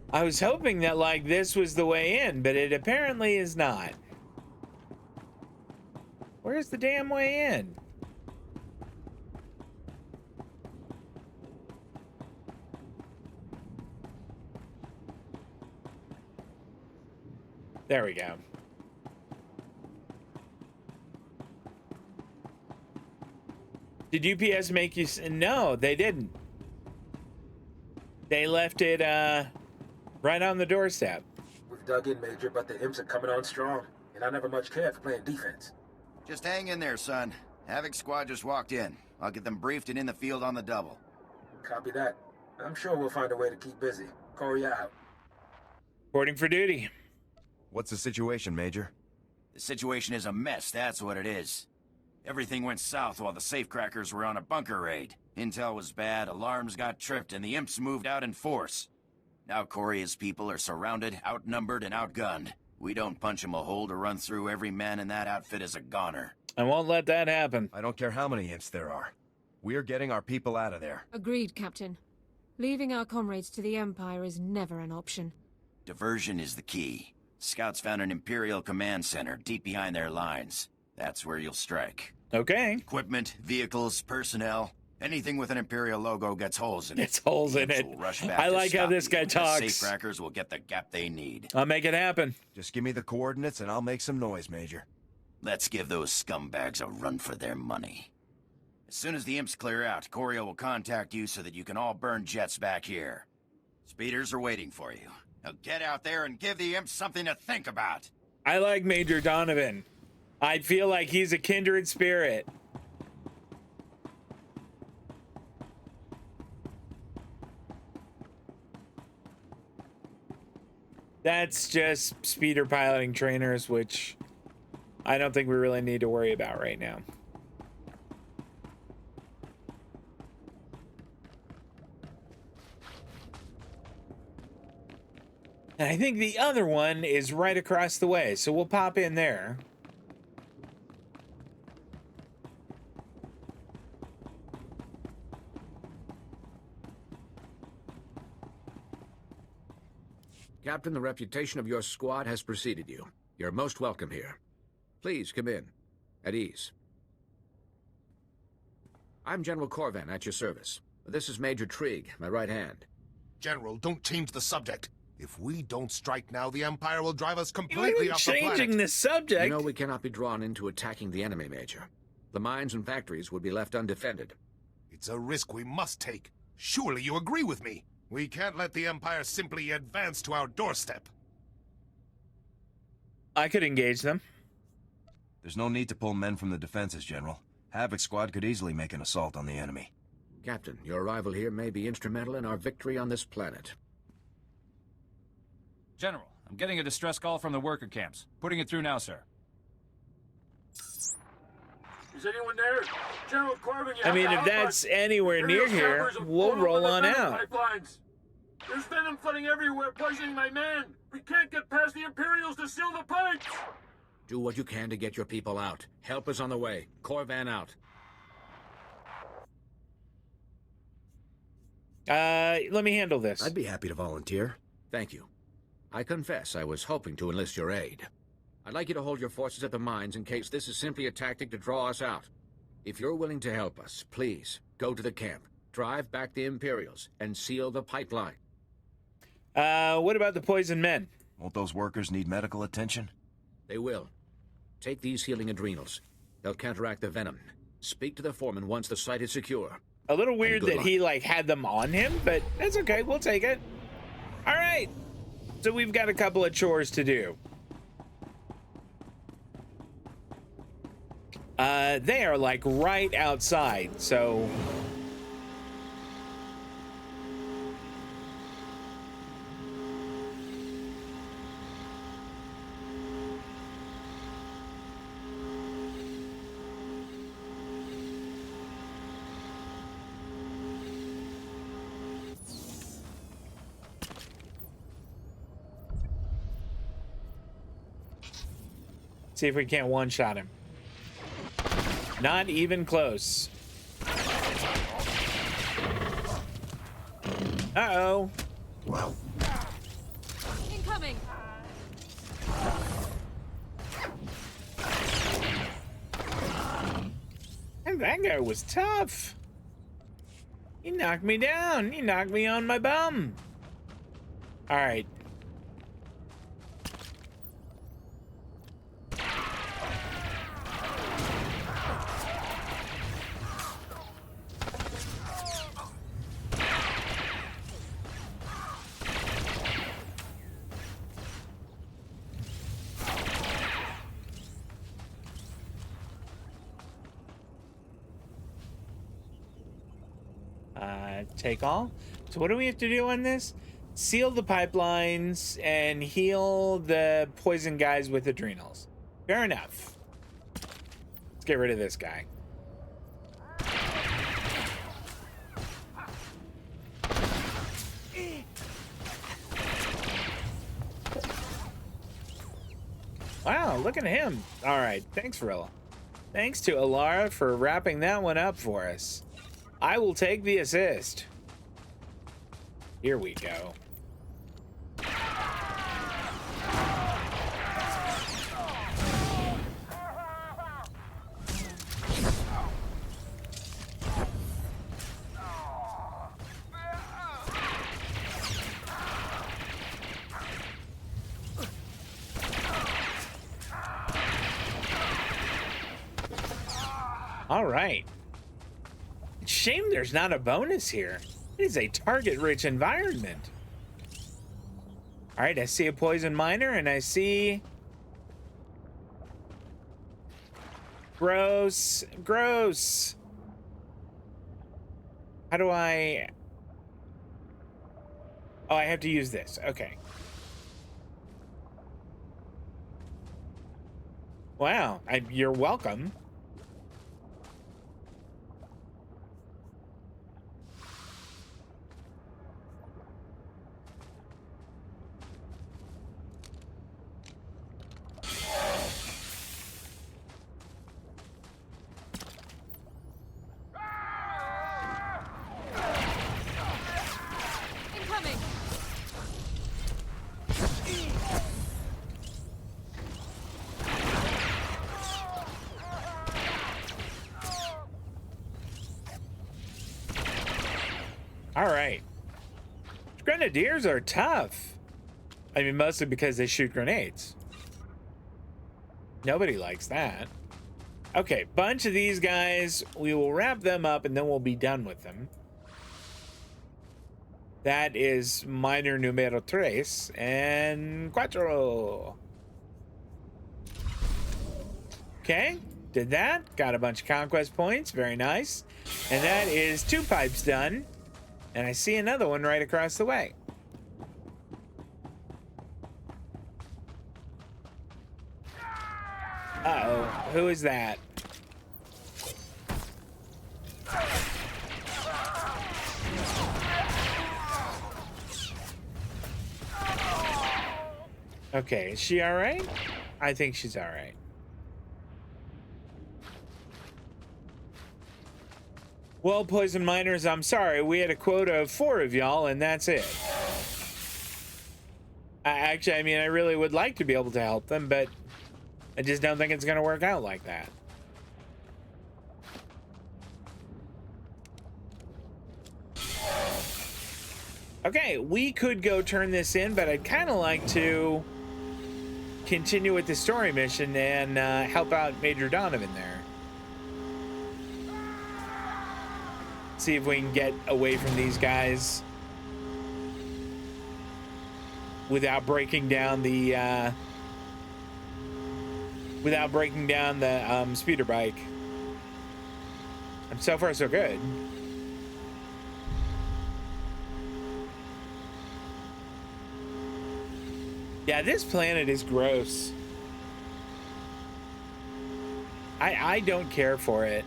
I was hoping that, like, this was the way in, but it apparently is not. Where's the damn way in? There we go. Did UPS make you... No, they didn't. They left it, right on the doorstep. We've dug in, Major, but the imps are coming on strong, and I never much cared for playing defense. Just hang in there, son. Havoc Squad just walked in. I'll get them briefed and in the field on the double. Copy that. I'm sure we'll find a way to keep busy. Corey out. Reporting for duty. What's the situation, Major? The situation is a mess, that's what it is. Everything went south while the safecrackers were on a bunker raid. Intel was bad, alarms got tripped, and the imps moved out in force. Now Corey and his people are surrounded, outnumbered, and outgunned. We don't punch them a hole to run through. Every man in that outfit is a goner. I won't let that happen. I don't care how many imps there are. We're getting our people out of there. Agreed, Captain. Leaving our comrades to the Empire is never an option. Diversion is the key. Scouts found an Imperial command center deep behind their lines. That's where you'll strike. Okay. Equipment, vehicles, personnel, anything with an Imperial logo gets holes in it. It's holes in it. I like how this guy talks. Safecrackers will get the gap they need. I'll make it happen. Just give me the coordinates and I'll make some noise, Major. Let's give those scumbags a run for their money. As soon as the imps clear out, Corio will contact you so that you can all burn jets back here. Speeders are waiting for you. Now get out there and give the imps something to think about. I like Major Donovan. I feel like he's a kindred spirit. That's just speeder piloting trainers, which I don't think we really need to worry about right now. And I think the other one is right across the way, so we'll pop in there. Captain, the reputation of your squad has preceded you. You're most welcome here. Please come in. At ease. I'm General Corvan at your service. This is Major Trigg, my right hand. General, don't change the subject. If we don't strike now, the Empire will drive us completely off the planet. Changing the subject. You know we cannot be drawn into attacking the enemy, Major. The mines and factories would be left undefended. It's a risk we must take. Surely you agree with me. We can't let the Empire simply advance to our doorstep. I could engage them. There's no need to pull men from the defenses, General. Havoc Squad could easily make an assault on the enemy. Captain, your arrival here may be instrumental in our victory on this planet. General, I'm getting a distress call from the worker camps. Putting it through now, sir. Is anyone there? General Corbin, I mean, if that's anywhere near here, we'll roll on out. Pipelines. There's venom flooding everywhere, poisoning my men. We can't get past the Imperials to seal the pipes. Do what you can to get your people out. Help is on the way. Corvan out. Let me handle this. I'd be happy to volunteer. Thank you. I confess I was hoping to enlist your aid. I'd like you to hold your forces at the mines in case this is simply a tactic to draw us out. If you're willing to help us, please, go to the camp, drive back the Imperials, and seal the pipeline. What about the poisoned men? Won't those workers need medical attention? They will. Take these healing adrenals. They'll counteract the venom. Speak to the foreman once the site is secure. A little weird that he, like, had them on him, but that's okay. We'll take it. All right. So we've got a couple of chores to do. They are, like, right outside, so... See if we can't one-shot him. Not even close. Uh-oh. Wow. Incoming. And that guy was tough. He knocked me down. He knocked me on my bum. All right. Take all. So what do we have to do on this? Seal the pipelines and heal the poison guys with adrenals. Fair enough. Let's get rid of this guy. Wow, look at him. All right, thanks, Rilla. Thanks to Alara for wrapping that one up for us. I will take the assist. Here we go. All right. Shame there's not a bonus here. It is a target-rich environment. All right, I see a poison miner, and I see... Gross. Gross. How do I... Oh, I have to use this. Okay. Wow. You're welcome. All right. Grenadiers are tough. I mean, mostly because they shoot grenades. Nobody likes that. Okay, bunch of these guys. We will wrap them up and then we'll be done with them. That is miner numero 3 and 4. Okay, did that. Got a bunch of conquest points. Very nice. And that is 2 pipes done. And I see another one right across the way. Uh-oh. Who is that? Okay, is she all right? I think she's all right. Well, poison miners, I'm sorry. We had a quota of 4 of y'all, and that's it. Actually, I mean, I really would like to be able to help them, but I just don't think it's going to work out like that. Okay, we could go turn this in, but I'd kind of like to continue with the story mission and help out Major Donovan there. See if we can get away from these guys without breaking down the speeder bike. And so far so good. Yeah, this planet is gross. I don't care for it.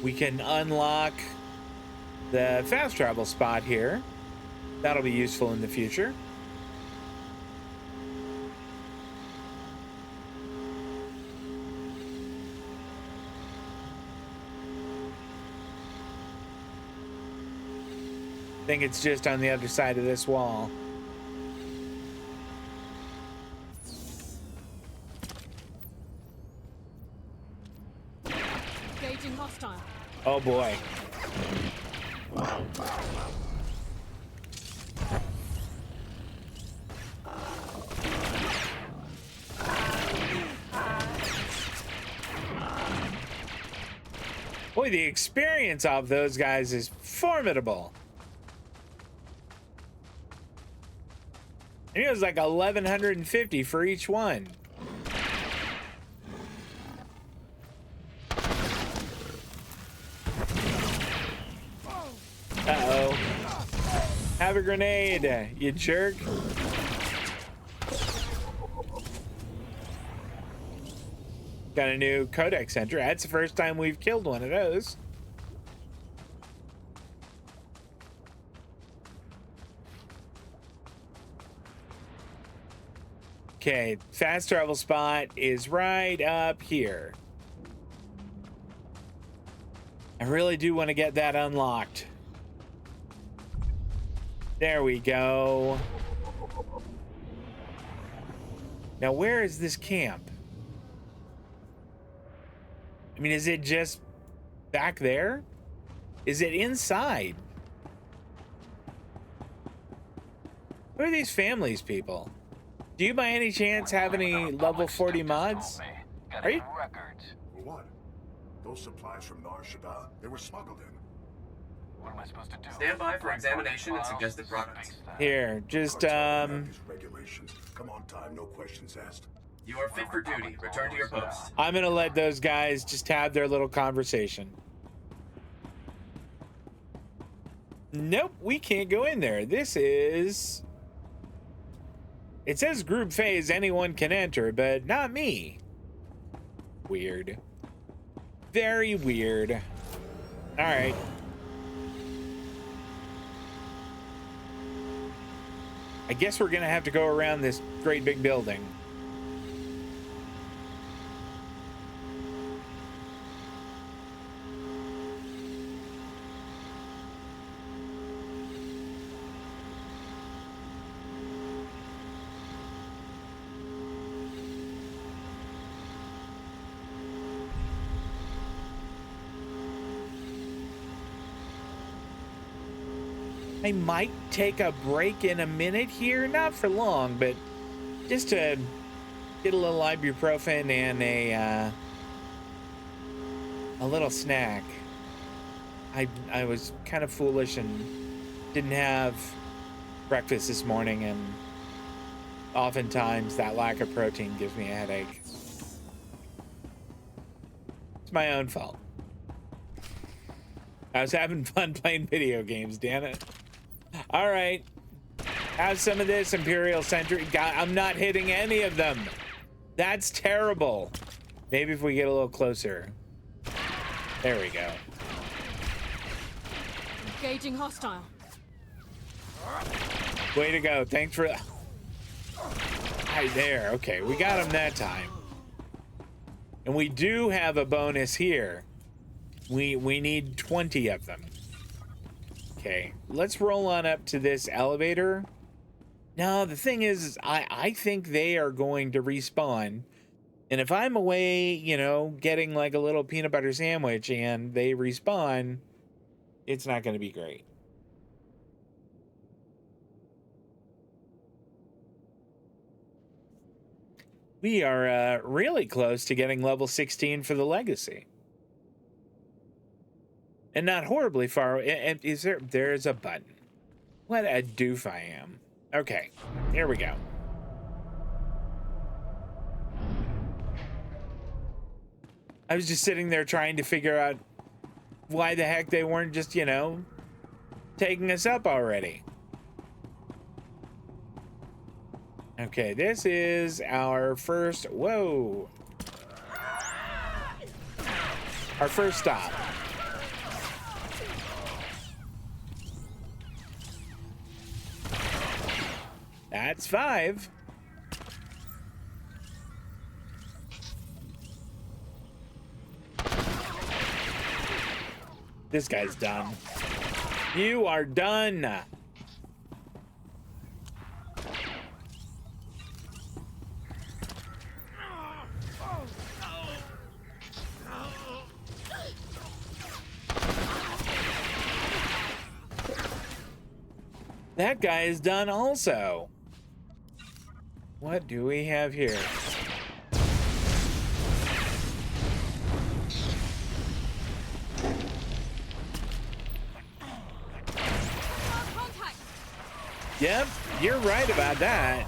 We can unlock the fast travel spot here. That'll be useful in the future. I think it's just on the other side of this wall. Engaging hostile. Oh boy. Boy, the experience of those guys is formidable. think it was like 1,150 for each one. Uh-oh. Have a grenade, you jerk. Got a new codex center. That's the first time we've killed one of those. Okay, fast travel spot is right up here. I really do want to get that unlocked. There we go. Now, where is this camp? I mean, is it just back there? Is it inside? Who are these families, people? Do you by any chance have any level 40 mods? Are you? For what? Those supplies from Nar Shaddaa, they were smuggled in. What am I supposed to do? Stand by for examination and suggested products. Here, just Regulations. Come on time, no questions asked. You are fit for duty. Return to your post. I'm gonna let those guys just have their little conversation. Nope, we can't go in there. This is... It says group phase, anyone can enter, but not me. Weird. Very weird. All right. I guess we're gonna have to go around this great big building. I might take a break in a minute here, not for long, but just to get a little ibuprofen and a little snack. I was kind of foolish and didn't have breakfast this morning, and oftentimes that lack of protein gives me a headache. It's my own fault. I was having fun playing video games, damn it. All right, have some of this Imperial Sentry. God, I'm not hitting any of them. That's terrible. Maybe if we get a little closer. There we go. Engaging hostile. Way to go. Thanks for... Right there. Okay, we got him that time. And we do have a bonus here. We need 20 of them. Okay, let's roll on up to this elevator. Now, the thing is I think they are going to respawn. And if I'm away, you know, getting like a little peanut butter sandwich and they respawn, it's not going to be great. We are really close to getting level 16 for the legacy. And not horribly far. And is there's a button. What a doof I am. Okay, here we go. I was just sitting there trying to figure out why the heck they weren't just, you know, taking us up already. Okay, this is our first, whoa. Our first stop. That's 5. This guy's done. You are done. That guy is done also. What do we have here? Yep, you're right about that.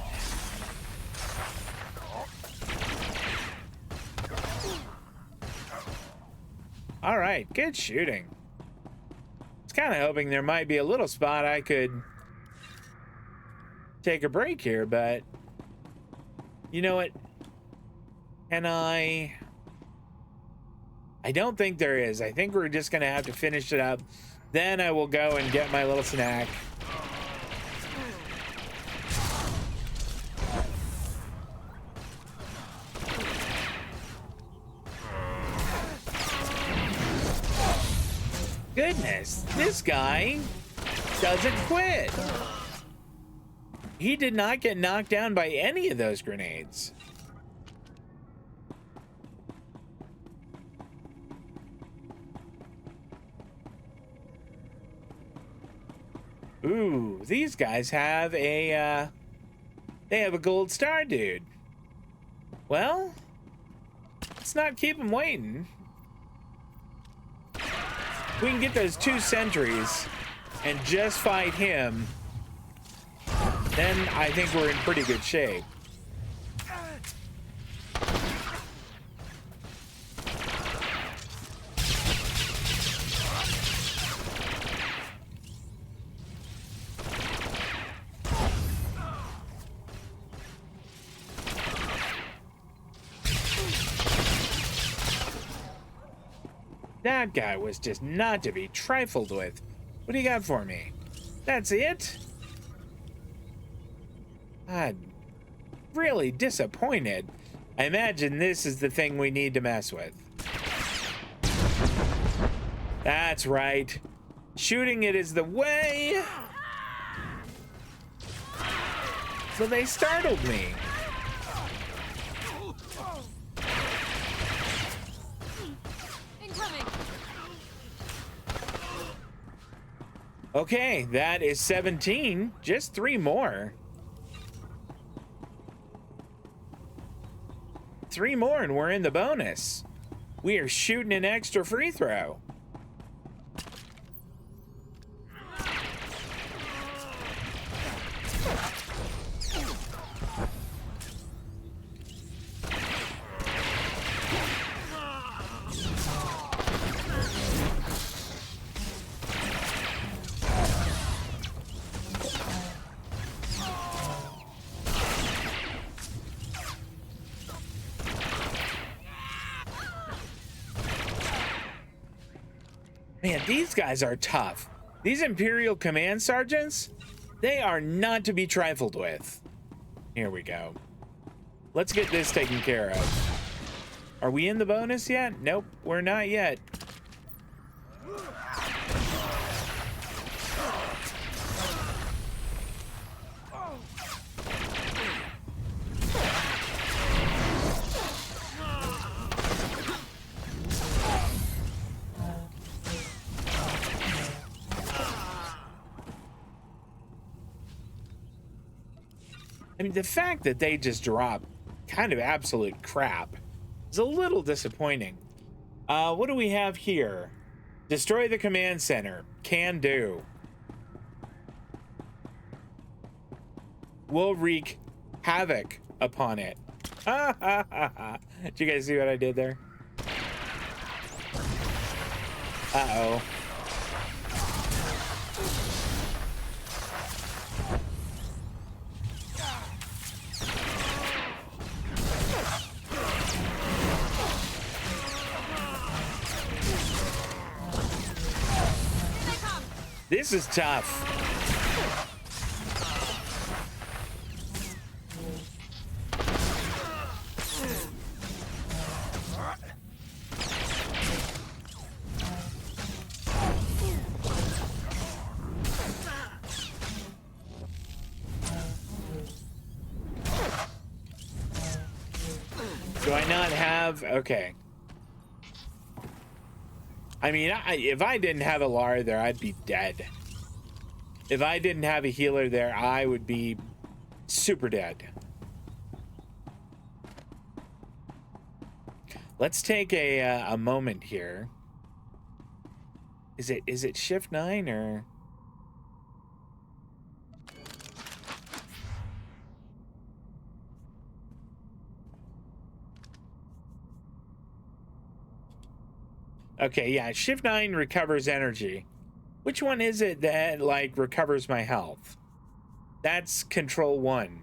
All right, good shooting. I was kind of hoping there might be a little spot I could take a break here, but you know what? Can I don't think there is. I think we're just gonna have to finish it up. Then I will go and get my little snack. Goodness, this guy doesn't quit. He did not get knocked down by any of those grenades. Ooh, these guys have a, they have a gold star, dude. Well, let's not keep them waiting. We can get those 2 sentries and just fight him, then I think we're in pretty good shape. That guy was just not to be trifled with. What do you got for me? That's it? I'm really disappointed. I imagine this is the thing we need to mess with. That's right. Shooting it is the way. So they startled me. Okay, that is 17. Just 3 more. 3 more and we're in the bonus. We are shooting an extra free throw. Man, these guys are tough. These Imperial Command Sergeants, they are not to be trifled with. Here we go. Let's get this taken care of. Are we in the bonus yet? Nope, we're not yet. I mean, the fact that they just drop kind of absolute crap is a little disappointing. What do we have here? Destroy the command center. Can do. We'll wreak havoc upon it. Did you guys see what I did there? Uh-oh. This is tough. Do I not have... Okay. I mean, if I didn't have a Lara there, I'd be dead. If I didn't have a healer there, I would be super dead. Let's take a moment here. Is it shift 9 or... Okay, yeah, shift 9 recovers energy. Which one is it that, like, recovers my health? That's control 1.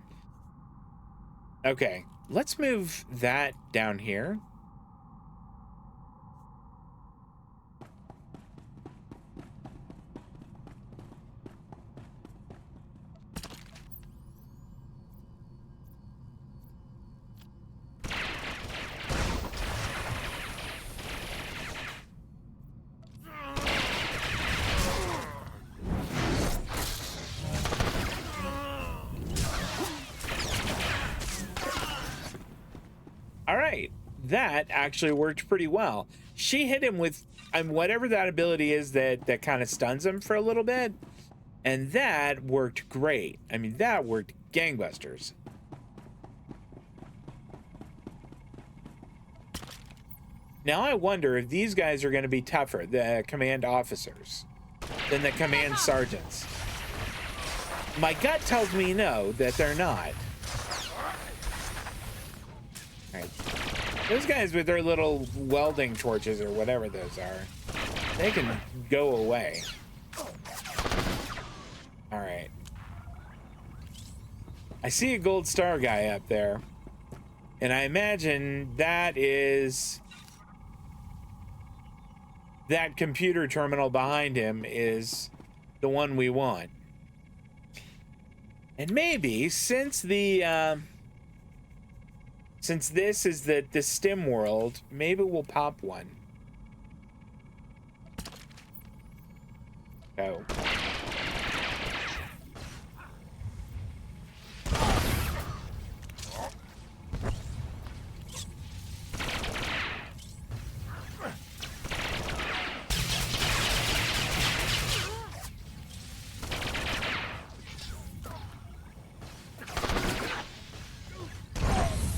Okay, let's move that down here. All right, that actually worked pretty well. She hit him with whatever that ability is that kind of stuns him for a little bit, and that worked great. I mean, that worked gangbusters. Now I wonder if these guys are going to be tougher, the command officers, than the command sergeants. My gut tells me no, that they're not. Right. Those guys with their little welding torches or whatever those are, they can go away. All right. I see a gold star guy up there, and I imagine that is that computer terminal behind him is the one we want. And maybe since this is the STEM world, maybe we'll pop one. Oh.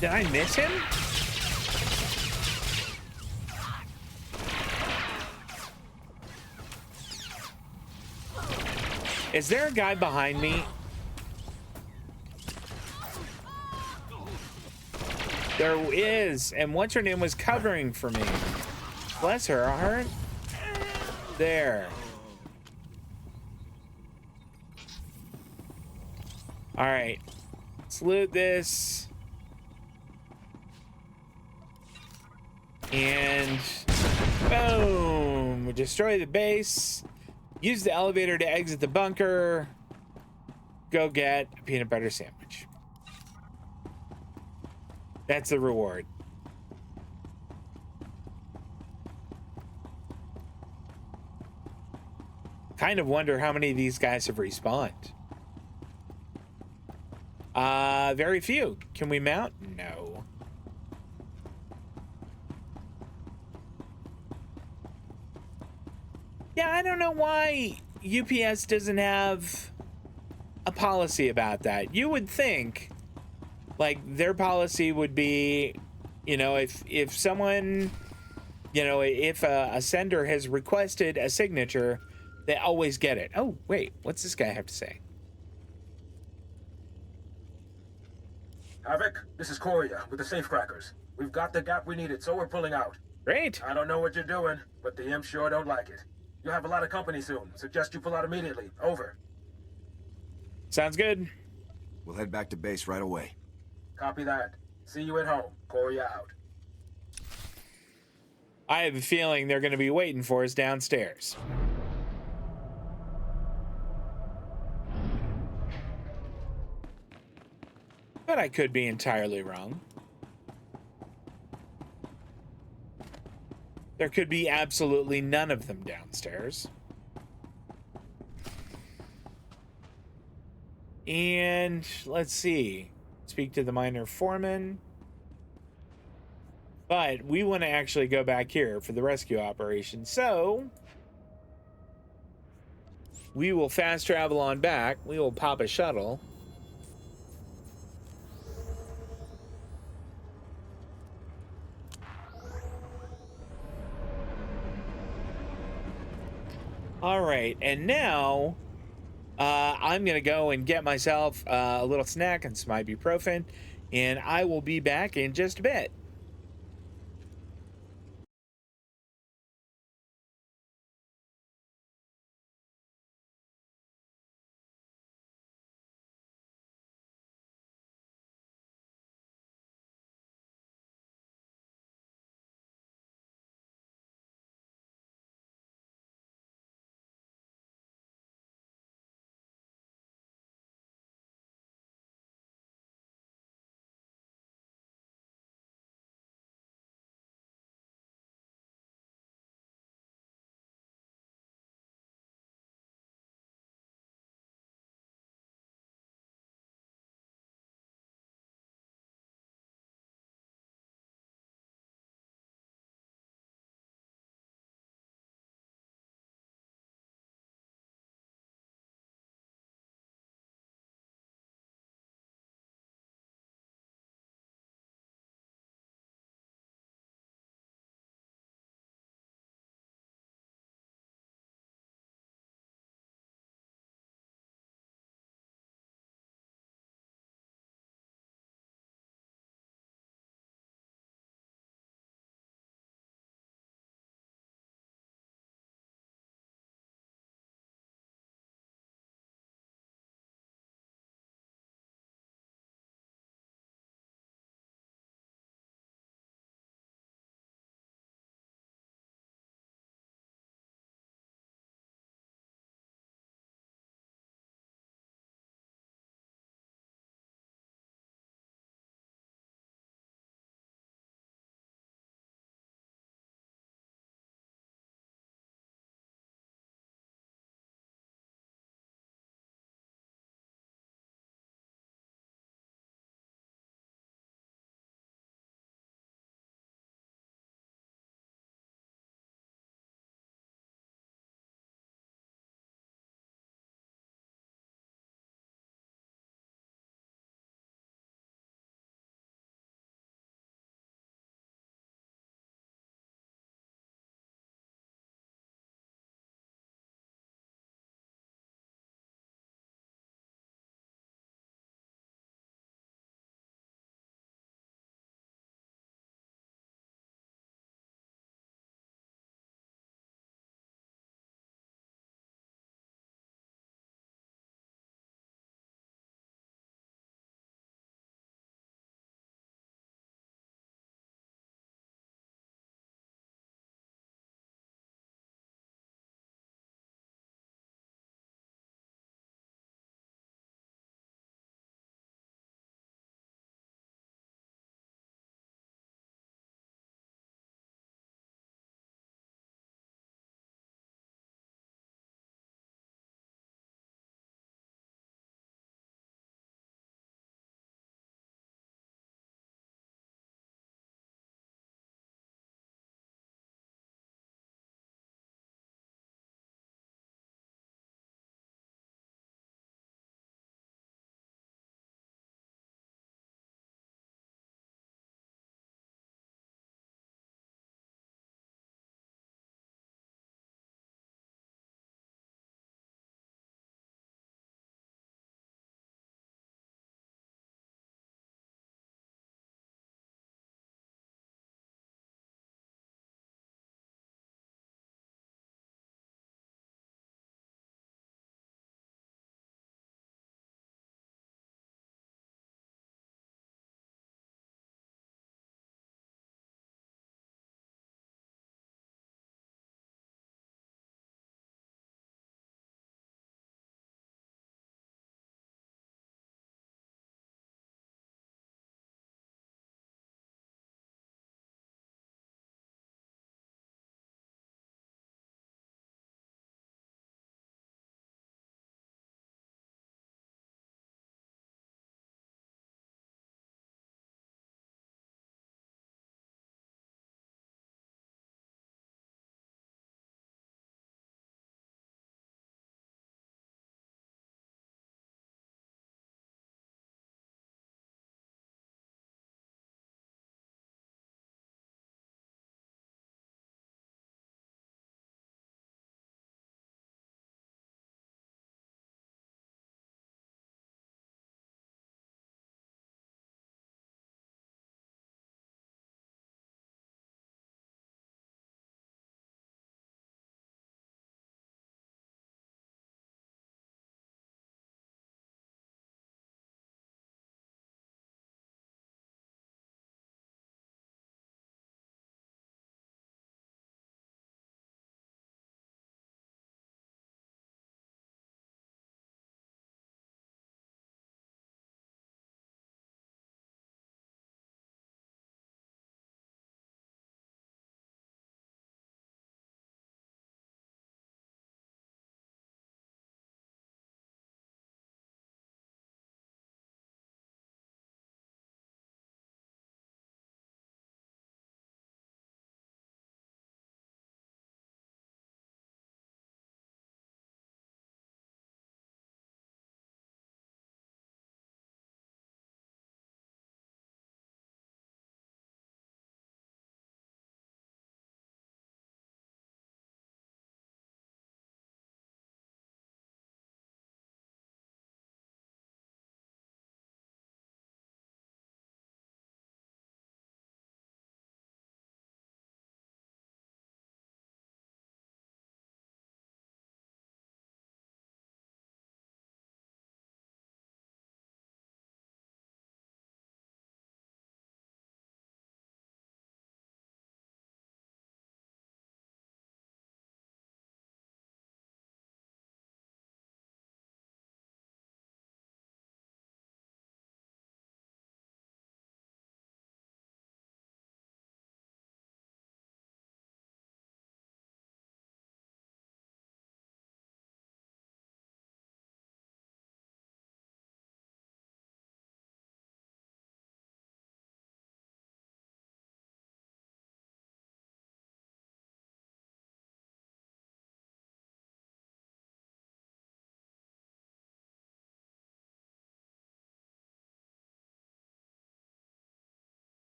Did I miss him? Is there a guy behind me? There is, and what's her name was covering for me. Bless her heart. There. All right, let's loot this. And boom, destroy the base. Use the elevator to exit the bunker. Go get a peanut butter sandwich. That's the reward. Kind of wonder how many of these guys have respawned. Very few. Can we mount? No. Yeah, I don't know why UPS doesn't have a policy about that. You would think, like, their policy would be, you know, if someone, you know, if a sender has requested a signature, they always get it. Oh, wait, what's this guy have to say? Havoc, this is Korea with the safecrackers. We've got the gap we needed, so we're pulling out. Great. I don't know what you're doing, but the imps sure don't like it. You'll have a lot of company soon. Suggest you pull out immediately. Over. Sounds good. We'll head back to base right away. Copy that. See you at home. Korea out. I have a feeling they're going to be waiting for us downstairs. But I could be entirely wrong. There could be absolutely none of them downstairs. And let's see. Speak to the minor foreman. But we want to actually go back here for the rescue operation. So we will fast travel on back. We will pop a shuttle. All right, and now I'm gonna go and get myself a little snack and some ibuprofen, and I will be back in just a bit.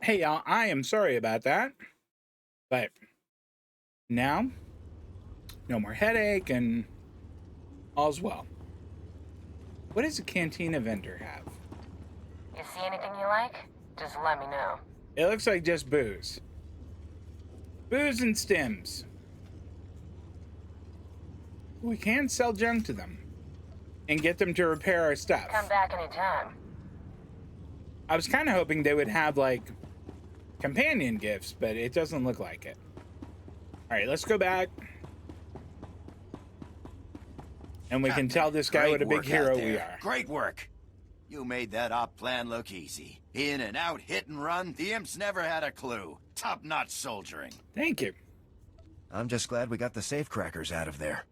Hey, y'all, I am sorry about that. But now, no more headache and all's well. What does a cantina vendor have? You see anything you like? Just let me know. It looks like just booze. Booze and stems. We can sell junk to them and get them to repair our stuff. Come back anytime. I was kind of hoping they would have, like, companion gifts, but it doesn't look like it. All right, let's go back. And we can tell this guy what a big hero we are. Great work. You made that op plan look easy. In and out, hit and run. The imps never had a clue. Top-notch soldiering. Thank you. I'm just glad we got the safecrackers out of there.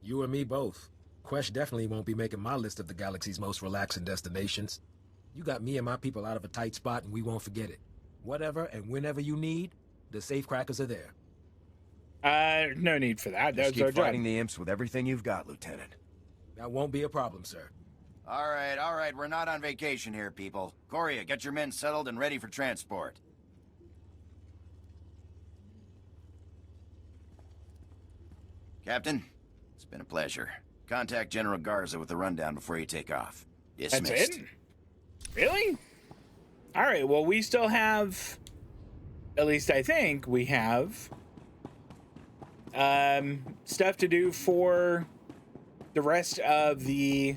You and me both. Quesh definitely won't be making my list of the galaxy's most relaxing destinations. You got me and my people out of a tight spot, and we won't forget it. Whatever and whenever you need, the safecrackers are there. No need for that. Just That's our keep job. fighting the imps with everything you've got, Lieutenant. That won't be a problem, sir. All right. We're not on vacation here, people. Coria, get your men settled and ready for transport. Captain, it's been a pleasure. Contact General Garza with the rundown before you take off. Dismissed. That's it? Really? All right, well, we still have, at least I think we have, stuff to do for the rest of the,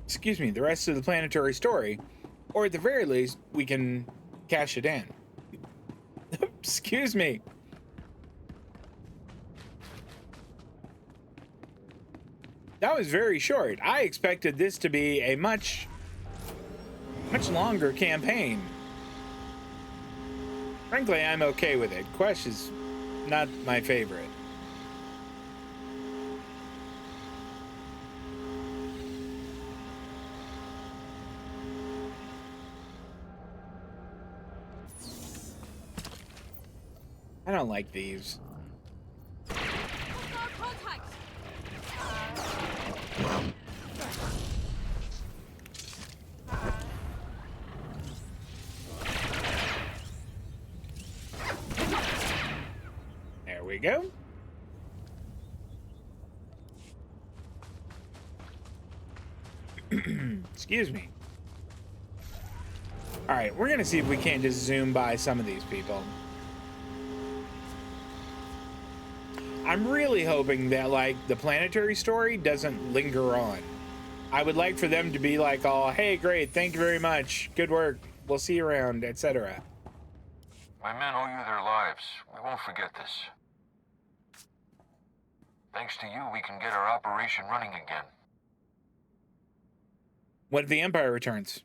the rest of the planetary story. Or at the very least, we can cash it in. Excuse me. That was very short. I expected this to be a much longer campaign. Frankly, I'm okay with it. Quesh is not my favorite. I don't like these. There we go. Excuse me. All right, we're gonna see if we can't just zoom by some of these people. I'm really hoping that, like, the planetary story doesn't linger on. I would like for them to be like, oh, hey, great, thank you very much, good work, we'll see you around, etc. My men owe you their lives. We won't forget this. Thanks to you, we can get our operation running again. What if the Empire returns?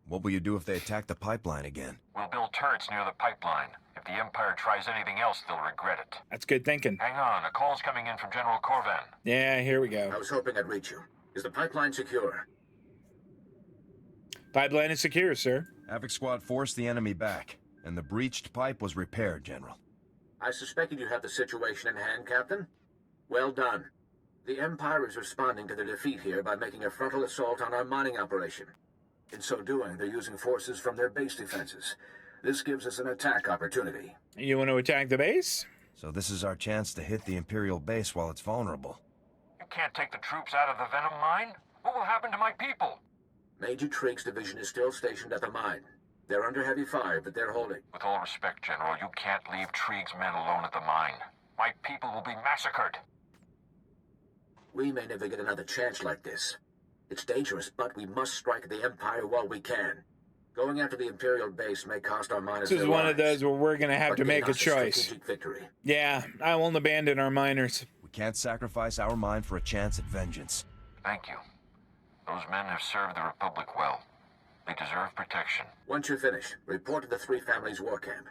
What will you do if they attack the pipeline again? We'll build turrets near the pipeline. If the Empire tries anything else, they'll regret it. That's good thinking. Hang on, a call's coming in from General Corvan. Yeah, here we go. I was hoping I'd reach you. Is the pipeline secure? Pipeline is secure, sir. Havoc Squad forced the enemy back, and the breached pipe was repaired, General. I suspected you had the situation in hand, Captain. Well done. The Empire is responding to their defeat here by making a frontal assault on our mining operation. In so doing, they're using forces from their base defenses. This gives us an attack opportunity. You want to attack the base? So this is our chance to hit the Imperial base while it's vulnerable. You can't take the troops out of the Venom mine? What will happen to my people? Major Trig's division is still stationed at the mine. They're under heavy fire, but they're holding. With all respect, General, you can't leave Trig's men alone at the mine. My people will be massacred. We may never get another chance like this. It's dangerous, but we must strike the Empire while we can. Going after the Imperial base may cost our miners This is one of those where we're going to have to make a choice. Strategic victory. Yeah, I won't abandon our miners. We can't sacrifice our mine for a chance at vengeance. Thank you. Those men have served the Republic well. They deserve protection. Once you're finished, report to the Three Families War Camp.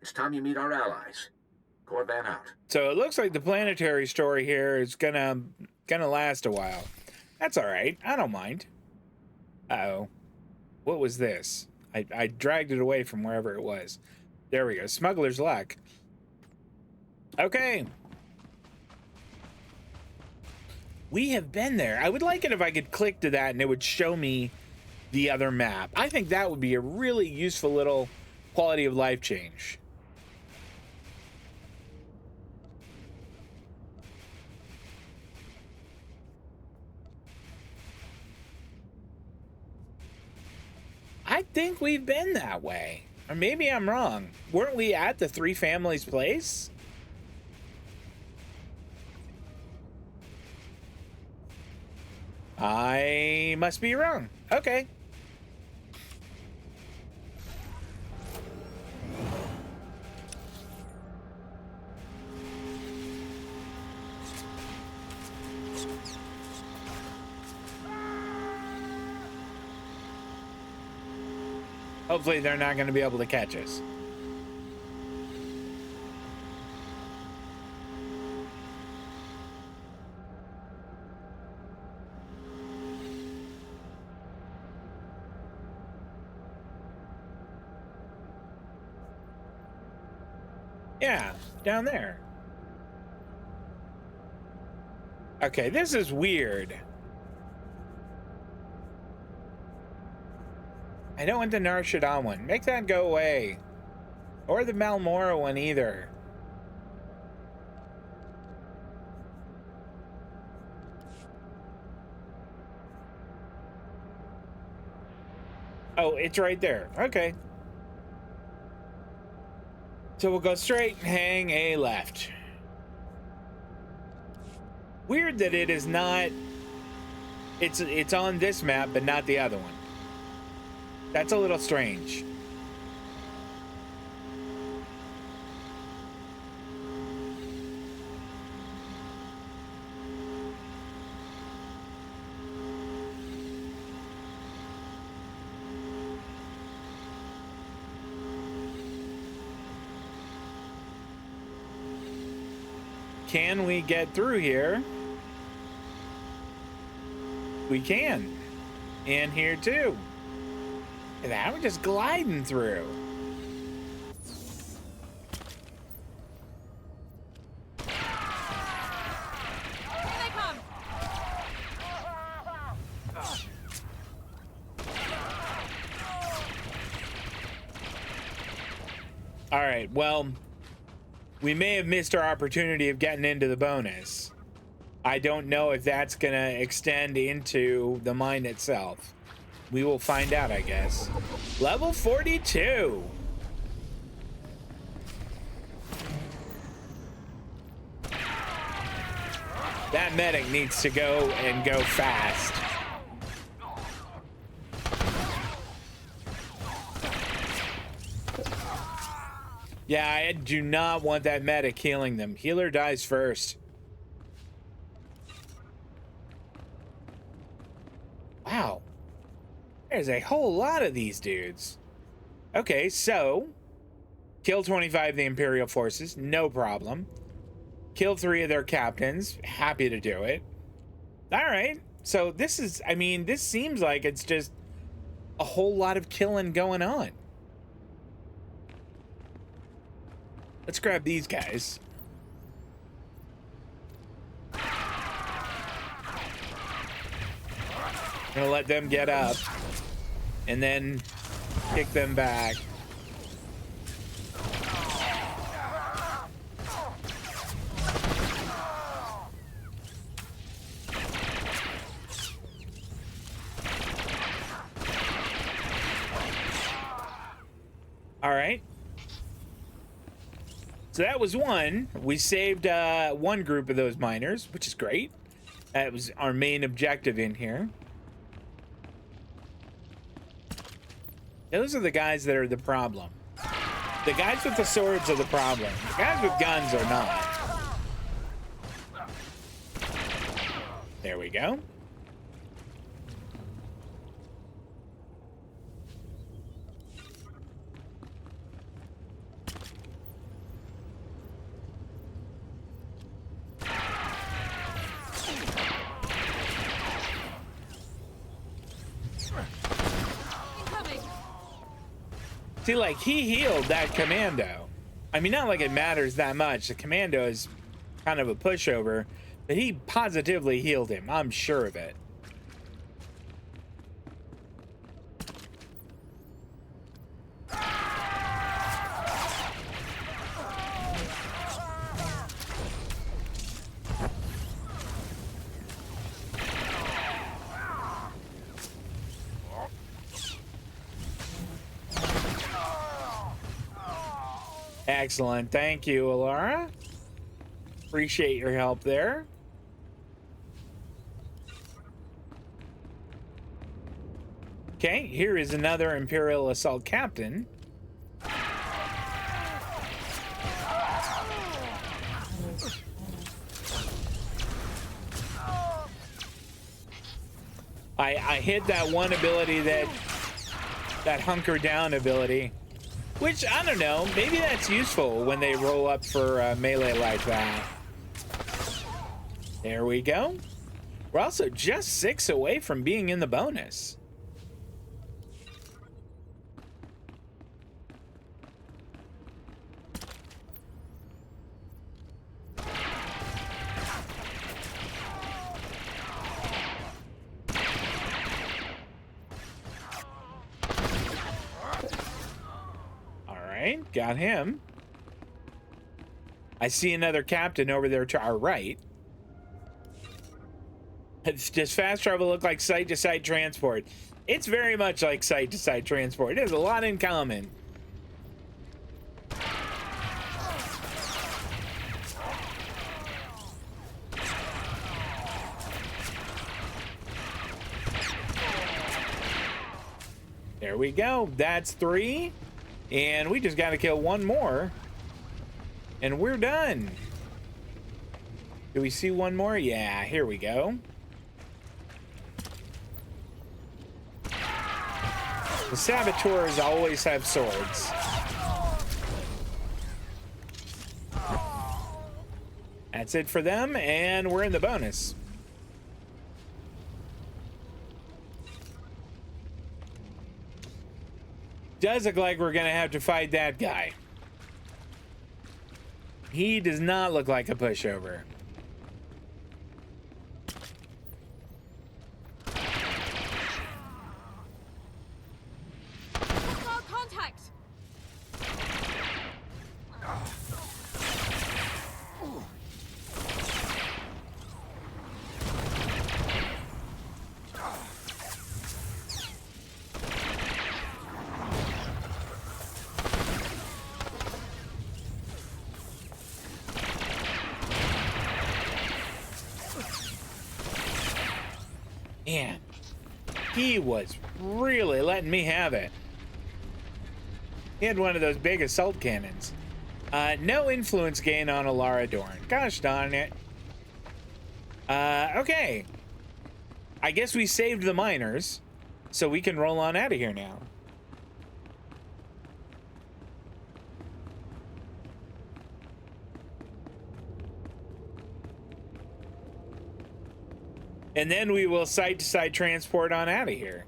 It's time you meet our allies. Corvan out. So it looks like the planetary story here is gonna last a while. That's all right. I don't mind. Uh-oh. What was this? I dragged it away from wherever it was. There we go. Smuggler's Luck. Okay. We have been there. I would like it if I could click to that and it would show me the other map. I think that would be a really useful little quality of life change. I think we've been that way. Or maybe I'm wrong. Weren't we at the Three Families place? I must be wrong. Okay. Hopefully they're not going to be able to catch us. Yeah, down there. Okay, this is weird. I don't want the Nar Shaddaa one. Make that go away. Or the Balmorra one either. Oh, it's right there. Okay. So we'll go straight and hang a left. Weird that it is not... It's on this map, but not the other one. That's a little strange. Can we get through here? We can. And here too. And now we're just gliding through. Here they come. All right, well, we may have missed our opportunity of getting into the bonus. I don't know if that's gonna extend into the mine itself. We will find out, I guess. Level 42. That medic needs to go and go fast. Yeah, I do not want that medic healing them. Healer dies first. Wow. There's a whole lot of these dudes. Okay, so kill 25 of the Imperial forces, no problem. Kill 3 of their captains, happy to do it. All right, so this is, I mean, this seems like it's just a whole lot of killing going on. Let's grab these guys. I'm gonna let them get up and then kick them back. All right. So that was one. We saved one group of those miners, which is great. That was our main objective in here. Those are the guys that are the problem. The guys with the swords are the problem. The guys with guns are not. There we go. See, like, he healed that commando. I mean, not like it matters that much. The commando is kind of a pushover, but he positively healed him. I'm sure of it. Excellent. Thank you, Alara. Appreciate your help there. Okay, here is another Imperial Assault Captain. I hit that one ability, that hunker down ability, which, I don't know, maybe that's useful when they roll up for melee like that. There we go. We're also just 6 away from being in the bonus. Got him. I see another captain over there to our right. Does fast travel look like site-to-site transport? It's very much like site-to-site transport. It has a lot in common. There we go. That's 3. And we just got to kill one more. And we're done. Do we see one more? Yeah, here we go. The saboteurs always have swords. That's it for them, and we're in the bonus. Does look like we're gonna have to fight that guy. He does not look like a pushover. Contact. Man, he was really letting me have it. He had one of those big assault cannons. No influence gain on Alara Dorn. Gosh darn it. Okay. I guess we saved the miners, so we can roll on out of here now. And then we will site-to-site transport on out of here.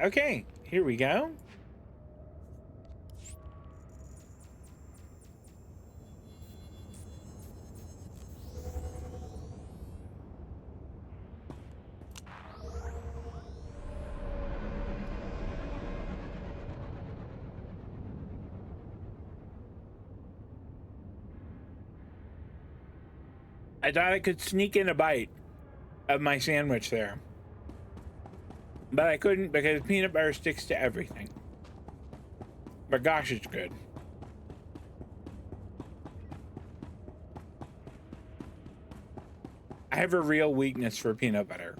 Okay, here we go. I thought I could sneak in a bite of my sandwich there. But I couldn't because peanut butter sticks to everything. But gosh, it's good. I have a real weakness for peanut butter.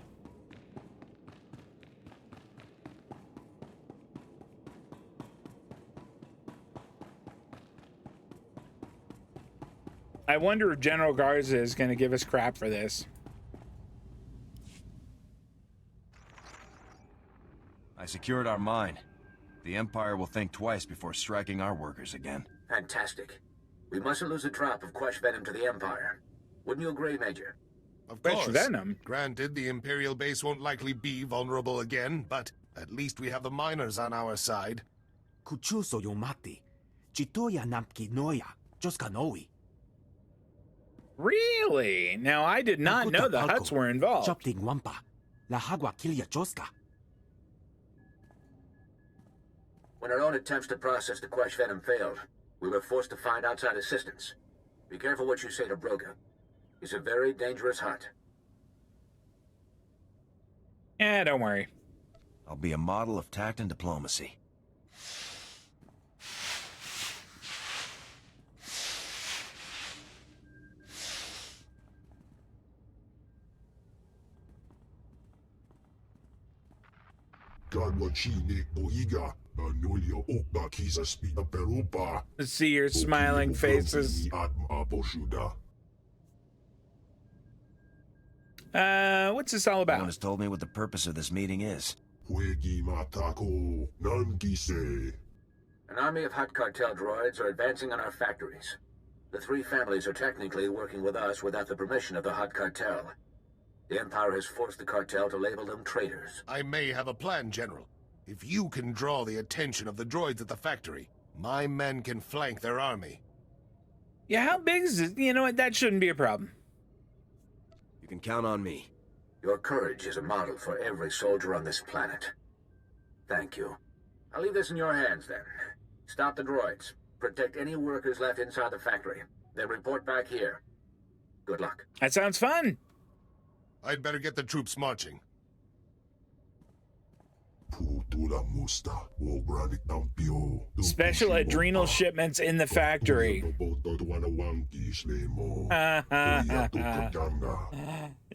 I wonder if General Garza is going to give us crap for this. I secured our mine. The Empire will think twice before striking our workers again. Fantastic. We mustn't lose a drop of Quesh venom to the Empire. Wouldn't you agree, Major? Of Quesh course. venom? Granted, the Imperial base won't likely be vulnerable again, but at least we have the miners on our side. Kuchuso yomati. Chitoya namki noya. Joskanoi. Really? Now, I did not know the Huts were involved. Chopting wampa. La hagua kilya joska. When our own attempts to process the Quesh venom failed, we were forced to find outside assistance. Be careful what you say to Broga. He's a very dangerous hunt. Yeah, don't worry. I'll be a model of tact and diplomacy. Let's see your smiling faces. What's this all about? No one has told me what the purpose of this meeting is. An army of Hutt cartel droids are advancing on our factories. The three families are technically working with us without the permission of the Hutt cartel. The Empire has forced the cartel to label them traitors. I may have a plan, General. If you can draw the attention of the droids at the factory, my men can flank their army. Yeah, how big is it? You know what? That shouldn't be a problem. You can count on me. Your courage is a model for every soldier on this planet. Thank you. I'll leave this in your hands, then. Stop the droids. Protect any workers left inside the factory. Then report back here. Good luck. That sounds fun. I'd better get the troops marching. Special adrenal shipments in the factory.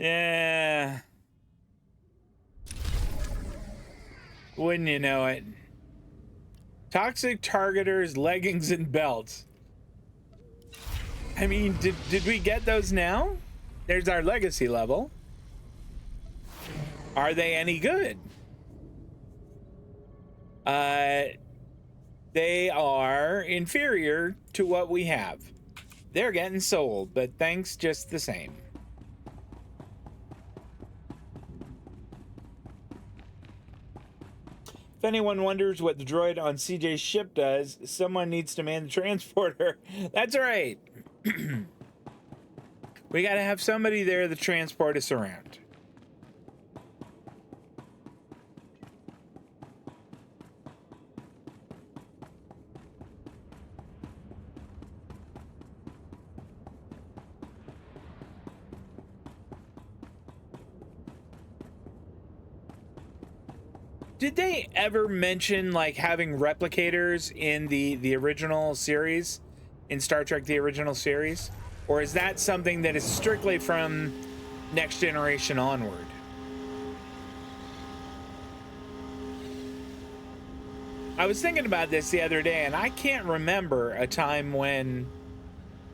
Yeah. Wouldn't you know it? Toxic targeters, leggings, and belts. I mean, did we get those now? There's our legacy level. Are they any good? They are inferior to what we have. They're getting sold, but thanks just the same. If anyone wonders what the droid on CJ's ship does, someone needs to man the transporter. That's right. We gotta have somebody there to transport us around. Did they ever mention like having replicators in the original series, in Star Trek the original series, or is that something that is strictly from Next Generation onward? I was thinking about this the other day, and I can't remember a time when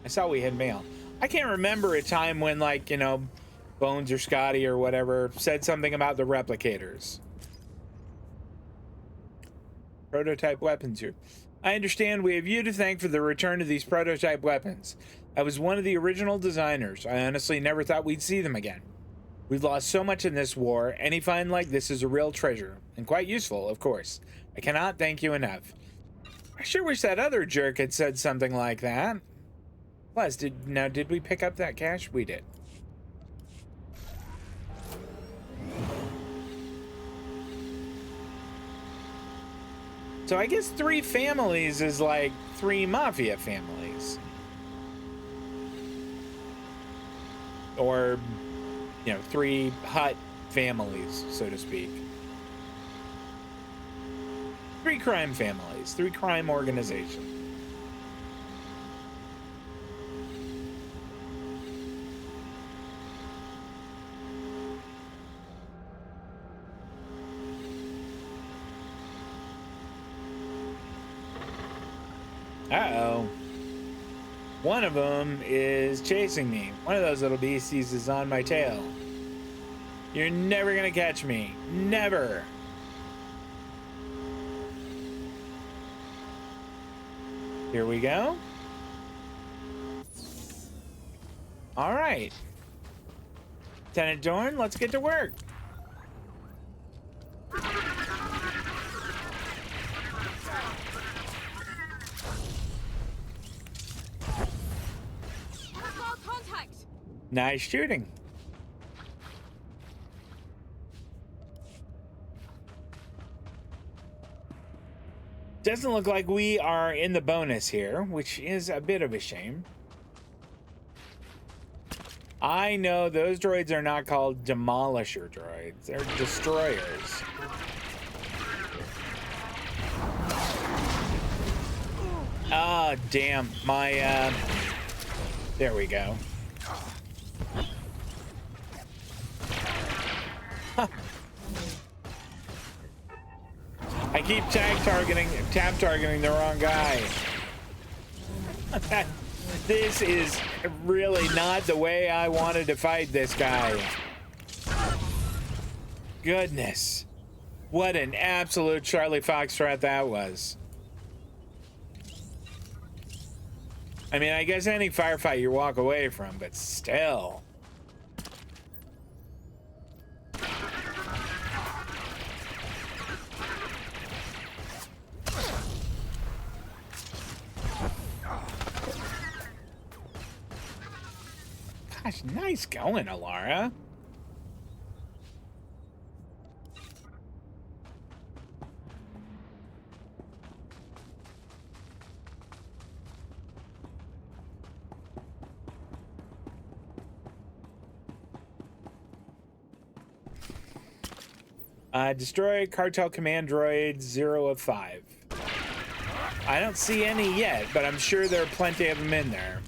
I saw we had mail. I can't remember a time when, like, you know, Bones or Scotty or whatever said something about the replicators. Prototype weapons here. I understand we have you to thank for the return of these prototype weapons. I was one of the original designers. I honestly never thought we'd see them again. We've lost so much in this war. Any find like this is a real treasure, and quite useful, of course. I cannot thank you enough. I sure wish that other jerk had said something like that. Plus, did we pick up that cash? We did. So I guess 3 families is like 3 mafia families. Or, you know, 3 Hutt families, so to speak. 3 crime families, 3 crime organizations. Uh-oh. One of them is chasing me. One of those little beasties is on my tail. You're never gonna catch me. Never. Here we go. All right. Lieutenant Dorn, let's get to work. Nice shooting. doesn't look like we are in the bonus here, which is a bit of a shame. I know those droids are not called demolisher droids. They're destroyers. Ah, damn. My, there we go. Huh. I keep tap targeting the wrong guy. This is really not the way I wanted to fight this guy. Goodness. What an absolute Charlie Foxtrot that was. I mean, I guess any firefight you walk away from, but still. Gosh, nice going, Alara. Destroy cartel command droid 0 of 5. I don't see any yet, but I'm sure there are plenty of them in there.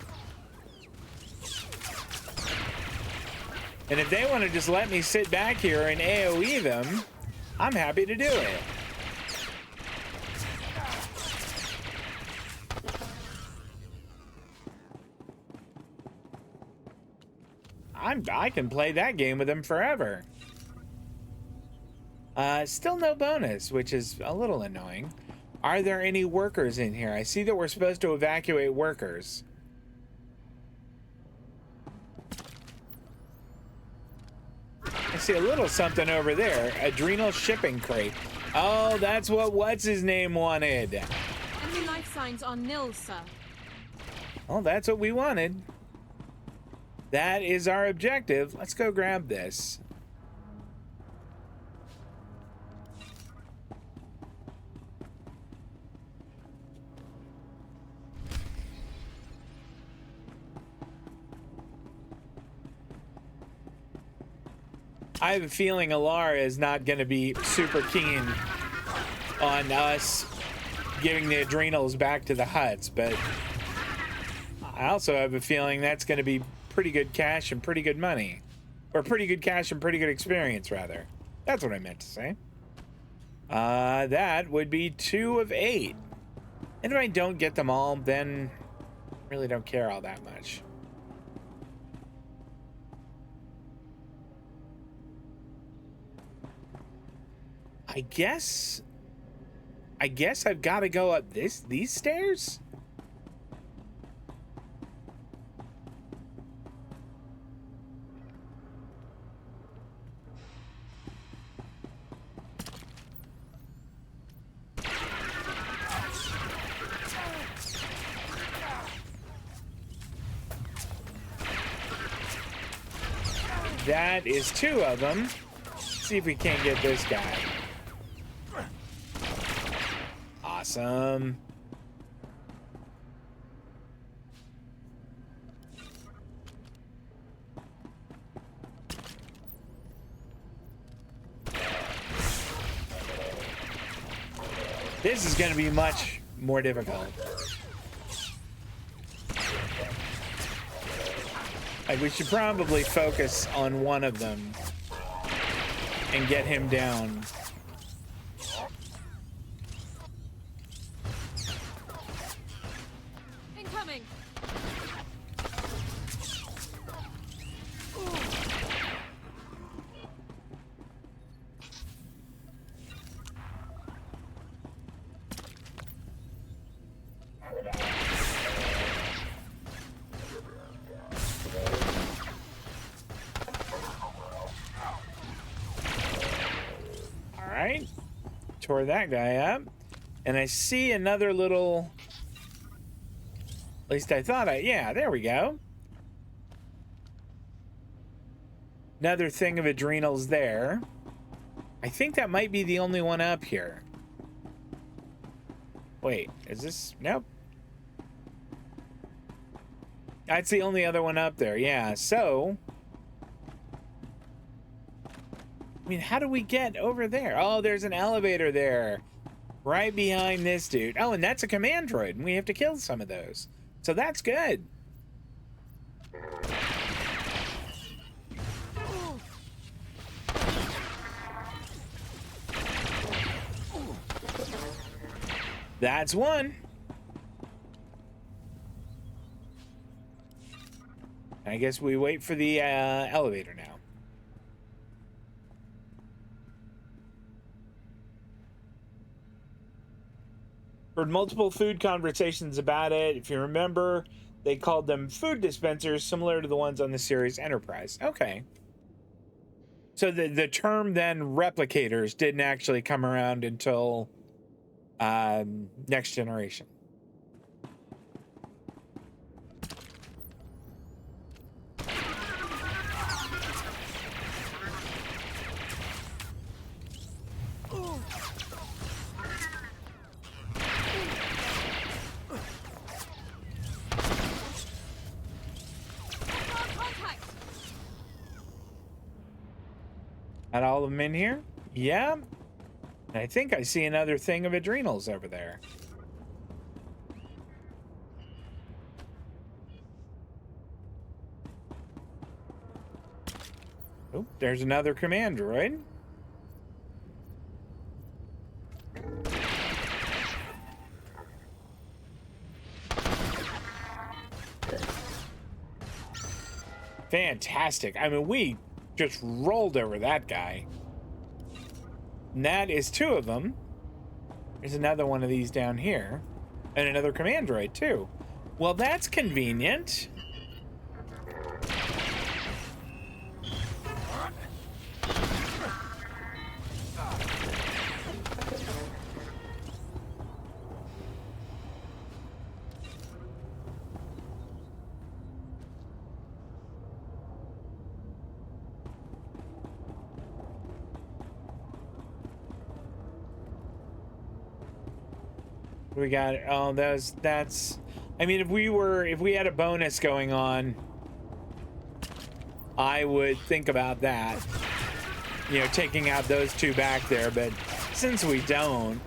And if they want to just let me sit back here and AoE them, I'm happy to do it. I can play that game with them forever. Still no bonus, which is a little annoying. Are there any workers in here? I see that we're supposed to evacuate workers. I see a little something over there. Adrenal shipping crate. Oh, that's what what's-his-name wanted. Enemy life signs are nil, sir. Oh, that's what we wanted. That is our objective. Let's go grab this. I have a feeling Alara is not going to be super keen on us giving the adrenals back to the Hutts, but I also have a feeling that's going to be pretty good cash and pretty good money. Or pretty good cash and pretty good experience, rather. That's what I meant to say. That would be 2 of 8. And if I don't get them all, then I really don't care all that much. I guess I've got to go up these stairs? That is 2 of them. Let's see if we can't get this guy. Awesome. This is going to be much more difficult. Like, we should probably focus on one of them and get him down. Incoming. Tore that guy up. And I see another little... At least I thought yeah, there we go. Another thing of adrenals there. I think that might be the only one up here. Wait, is this... Nope. That's the only other one up there, yeah. So... I mean, how do we get over there? Oh, there's an elevator there. Right behind this dude. Oh, and that's a command droid, and we have to kill some of those. So that's good. That's one. I guess we wait for the elevator now. Heard multiple food conversations about it. If you remember, they called them food dispensers, similar to the ones on the series Enterprise. Okay. So the term then replicators didn't actually come around until Next Generation. Got all of them in here? Yeah. I think I see another thing of adrenals over there. Oh, there's another command droid. Fantastic. I mean, we just rolled over that guy. And that is two of them. There's another one of these down here. And another command droid, too. Well, that's convenient. We got, oh, that's, I mean, if we had a bonus going on, I would think about that, you know, taking out those two back there, but since we don't,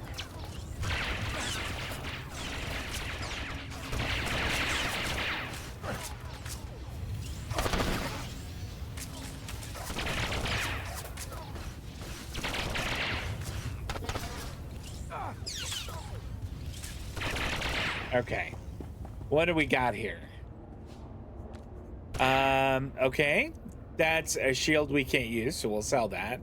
okay, what do we got here? Okay, that's a shield we can't use, so we'll sell that.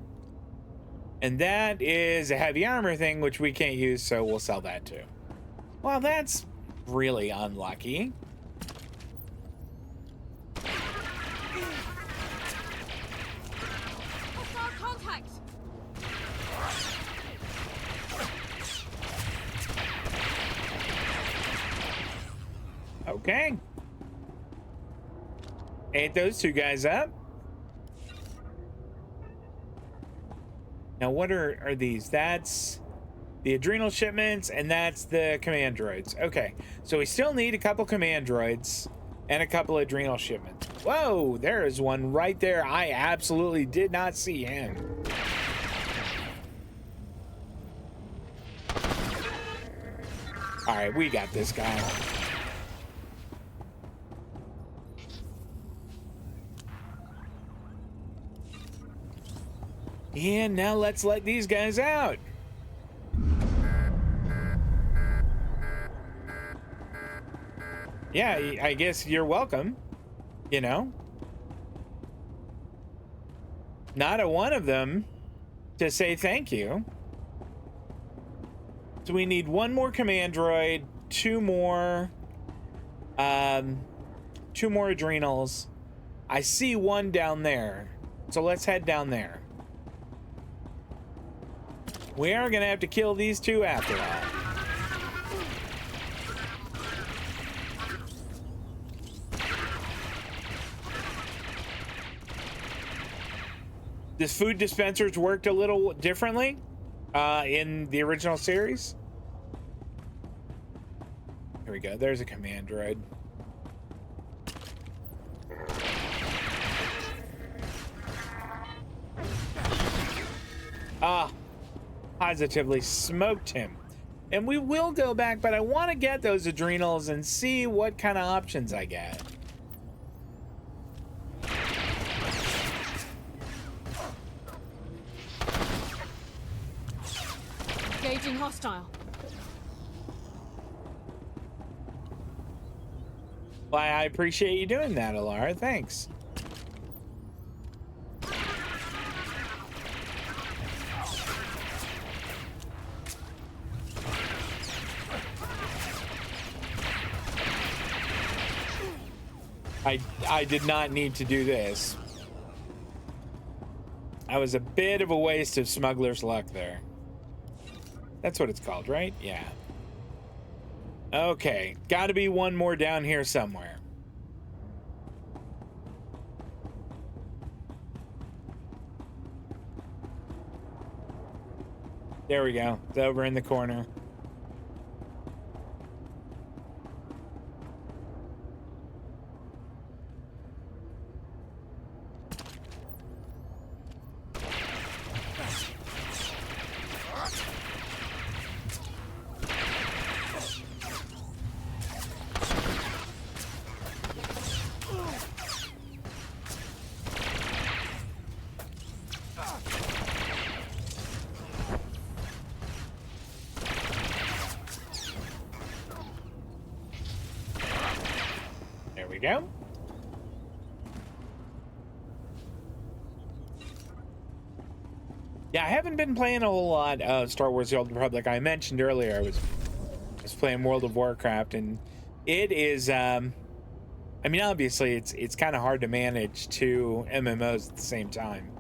And that is a heavy armor thing, which we can't use, so we'll sell that too. Well, that's really unlucky. Okay. Ate those two guys up. Now, what are these? That's the adrenal shipments, and that's the command droids. Okay, so we still need a couple command droids and a couple adrenal shipments. Whoa, there is one right there. I absolutely did not see him. All right, we got this guy. And now let's let these guys out. Yeah, I guess you're welcome, you know. Not a one of them to say thank you. So we need one more command droid, two more adrenals. I see one down there. So let's head down there. We are gonna have to kill these two after all. This food dispensers worked a little differently in the original series. Here we go. There's a command droid. Ah, positively smoked him. And we will go back, but I want to get those adrenals and see what kind of options I get. Engaging hostile. Why, I appreciate you doing that, Alara. Thanks. I did not need to do this. I was a bit of a waste of smuggler's luck there. That's what it's called, right? Yeah. Okay, gotta be one more down here somewhere. There we go. It's over in the corner. Go. Yeah, I haven't been playing a whole lot of Star Wars: The Old Republic. I mentioned earlier I was playing World of Warcraft, and it is I mean, obviously it's kind of hard to manage two MMOs at the same time,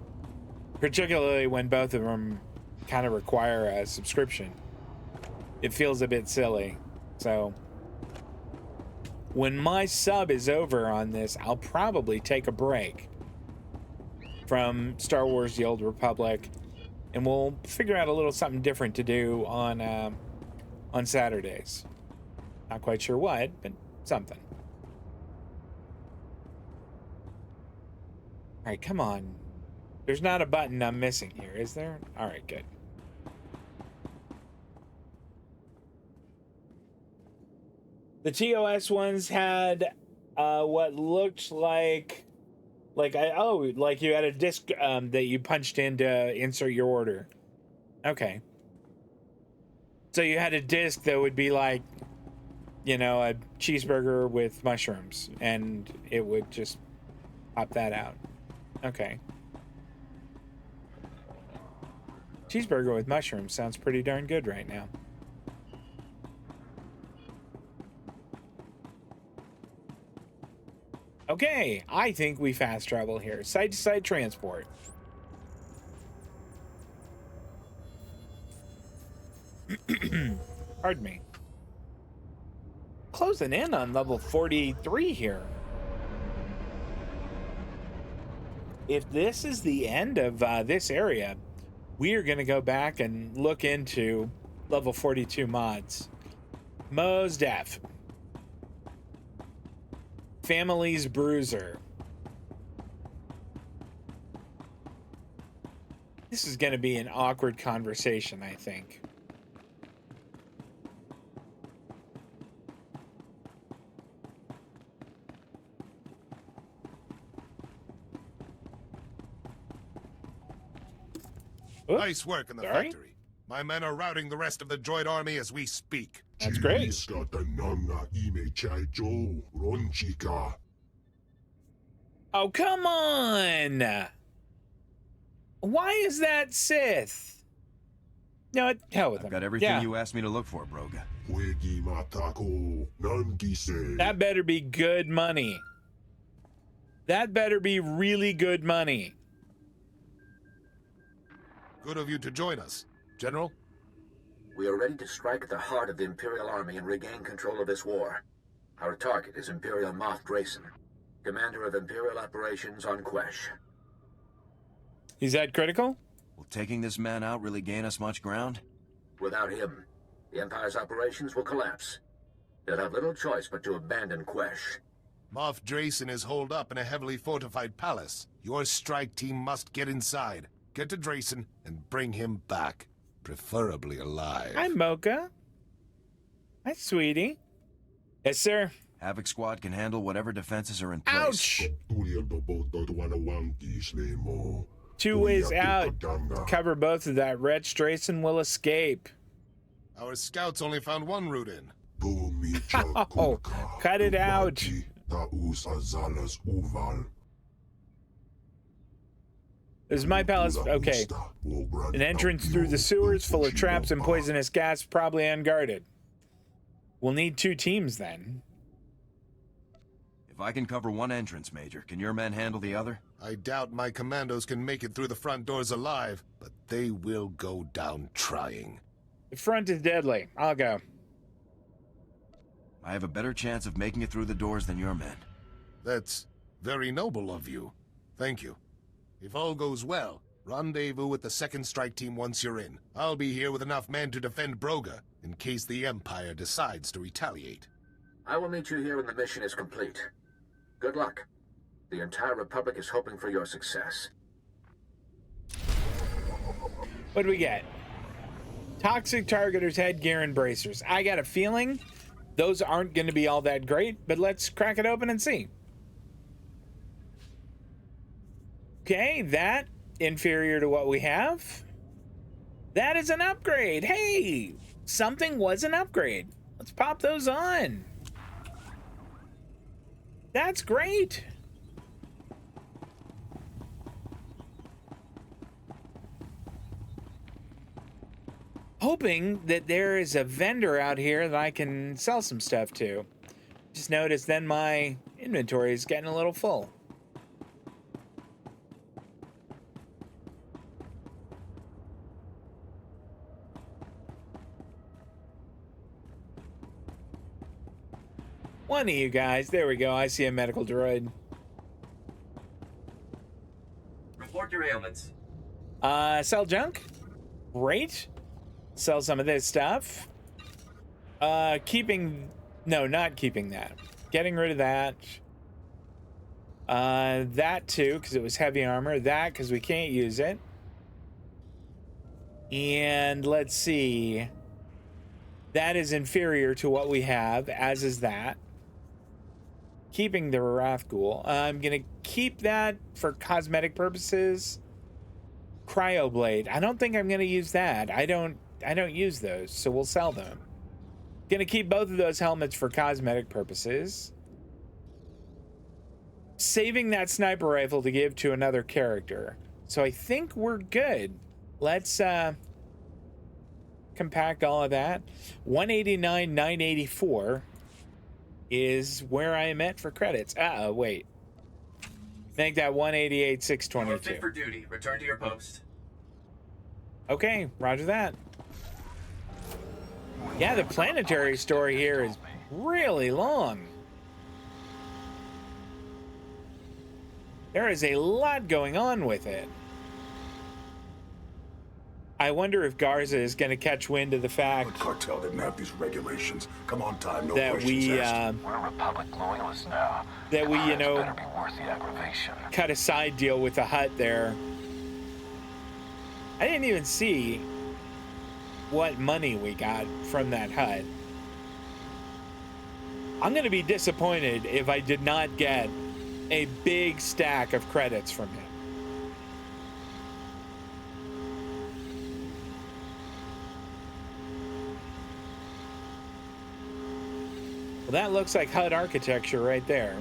particularly when both of them kind of require a subscription. It feels a bit silly. So when my sub is over on this, I'll probably take a break from Star Wars: The Old Republic, and we'll figure out a little something different to do on Saturdays. Not quite sure what, but something. All right, come on. There's not a button I'm missing here, is there? All right, good. The TOS ones had what looked like you had a disc that you punched in to insert your order. Okay. So you had a disc that would be like, you know, a cheeseburger with mushrooms, and it would just pop that out. Okay. Cheeseburger with mushrooms sounds pretty darn good right now. Okay, I think we fast travel here. Side-to-side transport. Pardon me. Closing in on level 43 here. If this is the end of this area, we are going to go back and look into level 42 mods. Mos Def. Family's Bruiser. This is going to be an awkward conversation, I think. Oops. Nice work in the factory. My men are routing the rest of the droid army as we speak. That's great. Oh, come on! Why is that Sith? No, hell with him. I've got everything you asked me to look for, Broga. That better be good money. That better be really good money. Good of you to join us. General? We are ready to strike at the heart of the Imperial Army and regain control of this war. Our target is Imperial Moff Drayson, commander of Imperial operations on Quesh. Is that critical? Will taking this man out really gain us much ground? Without him, the Empire's operations will collapse. They'll have little choice but to abandon Quesh. Moff Drayson is holed up in a heavily fortified palace. Your strike team must get inside, get to Drayson, and bring him back. Preferably alive. Hi, Mocha. Hi, sweetie. Yes, sir. Havoc Squad can handle whatever defenses are in place. Ouch! 2 ways out. Cover both of that. Wretch Drayson will escape. Our scouts only found one route in. Oh, cut it out. This is my palace. Okay. An entrance through the sewers full of traps and poisonous gas, probably unguarded. We'll need 2 teams then. If I can cover one entrance, Major, can your men handle the other? I doubt my commandos can make it through the front doors alive, but they will go down trying. The front is deadly. I'll go. I have a better chance of making it through the doors than your men. That's very noble of you. Thank you. If all goes well, rendezvous with the 2nd strike team once you're in. I'll be here with enough men to defend Broga, in case the Empire decides to retaliate. I will meet you here when the mission is complete. Good luck. The entire Republic is hoping for your success. What do we get? Toxic targeters, headgear, and bracers. I got a feeling those aren't going to be all that great, but let's crack it open and see. Okay, that inferior to what we have. That is an upgrade. Hey, something was an upgrade. Let's pop those on. That's great. Hoping that there is a vendor out here that I can sell some stuff to. Just noticed then my inventory is getting a little full. One of you guys. There we go. I see a medical droid. Report your ailments. Sell junk. Great. Sell some of this stuff. No, not keeping that. Getting rid of that. That too, because it was heavy armor. That, because we can't use it. And let's see. That is inferior to what we have, as is that. Keeping the Wrathghoul. I'm gonna keep that for cosmetic purposes. Cryoblade. I don't think I'm gonna use that. I don't use those, so we'll sell them. Gonna keep both of those helmets for cosmetic purposes. Saving that sniper rifle to give to another character. So I think we're good. Let's compact all of that. 189,984 is where I am at for credits. Wait. Make that 188,622. You're fit for duty. Return to your post. Okay, roger that. Yeah, the planetary story here is really long. There is a lot going on with it. I wonder if Garza is going to catch wind of the fact cartel didn't have these regulations. Come on, time, no that we we're Republic loyalists now. That we, you know, better be worth the aggravation. cut a side deal with the hut there. I didn't even see what money we got from that hut. I'm going to be disappointed if I did not get a big stack of credits from him. Well, that looks like hut architecture right there.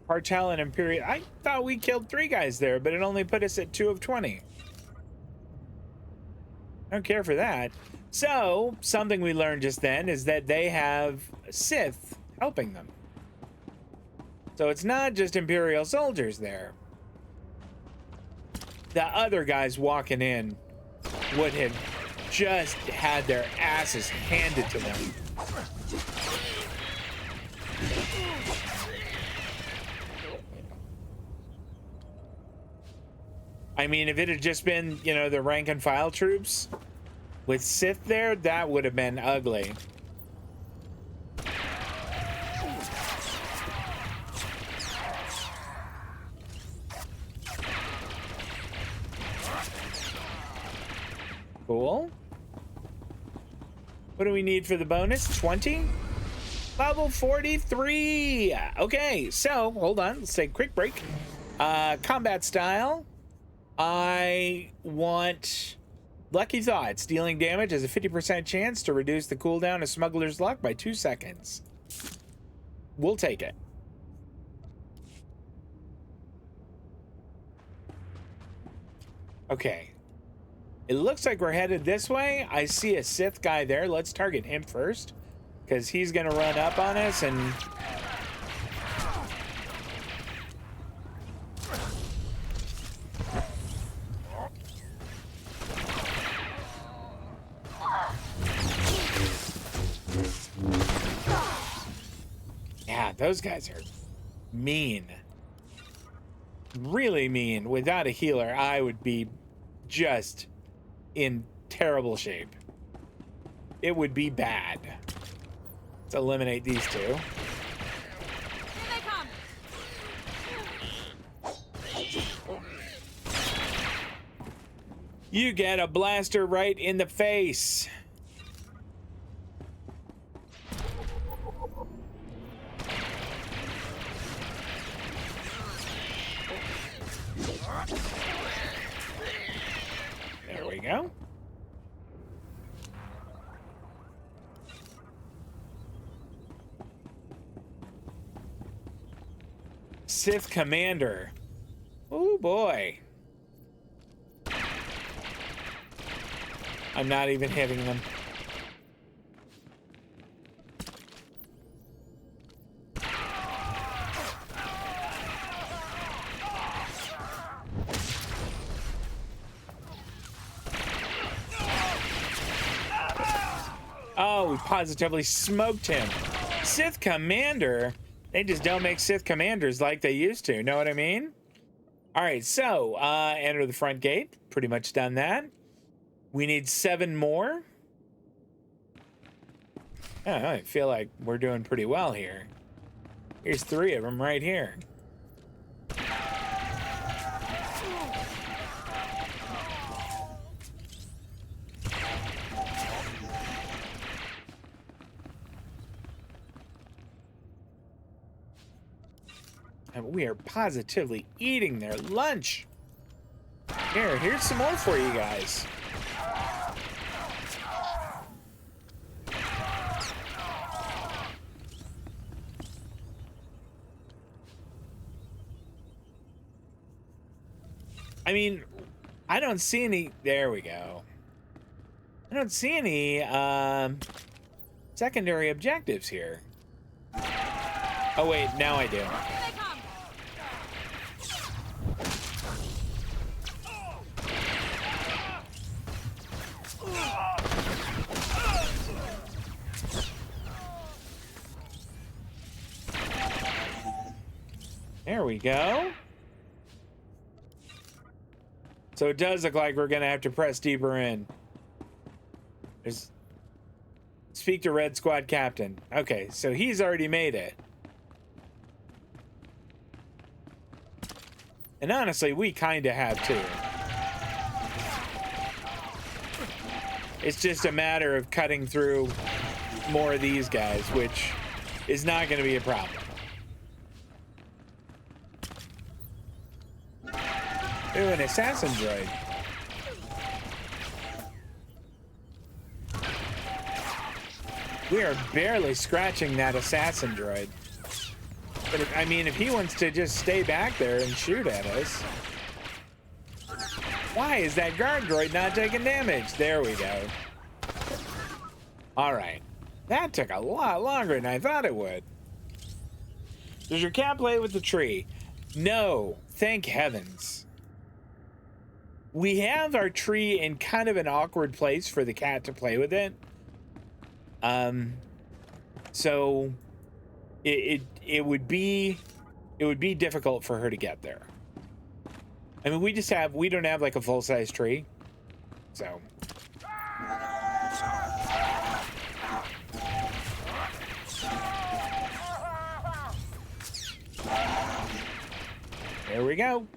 Cartel and Imperial. I thought we killed 3 guys there, but it only put us at 2 of 20. I don't care for that. So, something we learned just then is that they have Sith helping them. So it's not just Imperial soldiers there. The other guys walking in would have just had their asses handed to them. I mean, if it had just been, you know, the rank and file troops with Sith there, that would have been ugly. Cool. What do we need for the bonus? 20? Level 43. Okay, so hold on. Let's take a quick break. Combat style. I want Lucky Thoughts. Dealing damage has a 50% chance to reduce the cooldown of Smuggler's Luck by 2 seconds. We'll take it. Okay. It looks like we're headed this way. I see a Sith guy there. Let's target him first, because he's going to run up on us and... Yeah, those guys are mean. Really mean. Without a healer, I would be just in terrible shape. It would be bad. Let's eliminate these two. Here they come. You get a blaster right in the face. There we go. Sith Commander. Oh boy. I'm not even hitting them. Oh, we positively smoked him. Sith Commander? They just don't make Sith Commanders like they used to. Know what I mean? All right, so enter the front gate. Pretty much done that. We need 7 more. Oh, I feel like we're doing pretty well here. Here's 3 of them right here. And we are positively eating their lunch. Here's some more for you guys. I mean, I don't see any... There we go. I don't see any secondary objectives here. Oh, wait, now I do. There we go. So it does look like we're gonna have to press deeper in. Speak to Red Squad Captain. Okay, so he's already made it. And honestly, we kinda have too. It's just a matter of cutting through more of these guys, which is not gonna be a problem. Ooh, an assassin droid. We are barely scratching that assassin droid. But if, I mean, if he wants to just stay back there and shoot at us. Why is that guard droid not taking damage? There we go. All right. That took a lot longer than I thought it would. Does your cat play with the tree? No, thank heavens. We have our tree in kind of an awkward place for the cat to play with it. So it would be difficult for her to get there. I mean, we don't have like a full-size tree. So there we go.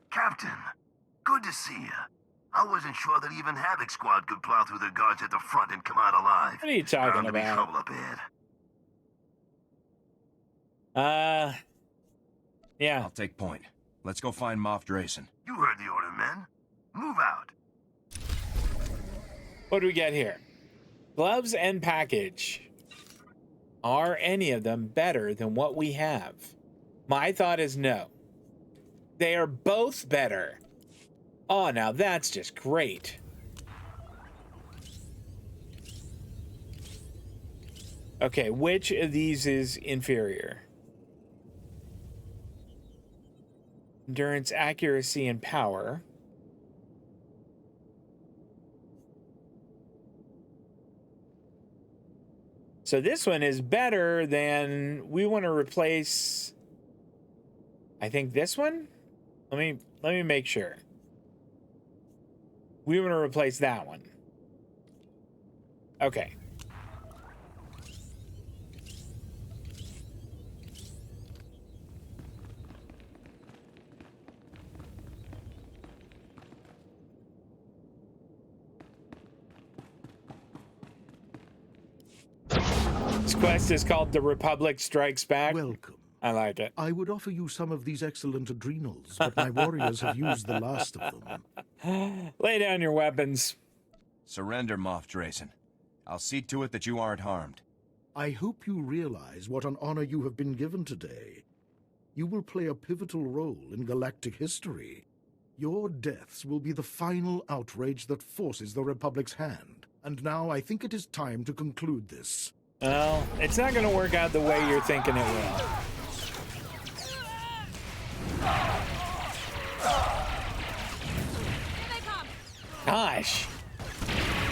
Captain, good to see you. I wasn't sure that even Havoc Squad could plow through the guards at the front and come out alive. What are you talking Bound to be about? trouble up ahead. Yeah. I'll take point. Let's go find Moff Drayson. You heard the order, men. Move out. What do we get here? Gloves and package. Are any of them better than what we have? My thought is no. They are both better. Oh, now that's just great. Okay, which of these is inferior? Endurance, accuracy, and power. So this one is better than, we want to replace, I think this one? Let me make sure. We want to replace that one. Okay. This quest is called The Republic Strikes Back. Welcome. I like it. I would offer you some of these excellent adrenals, but my warriors have used the last of them. Lay down your weapons. Surrender, Moff Drayson. I'll see to it that you aren't harmed. I hope you realize what an honor you have been given today. You will play a pivotal role in galactic history. Your deaths will be the final outrage that forces the Republic's hand. And now I think it is time to conclude this. Well, it's not going to work out the way you're thinking it will. Gosh.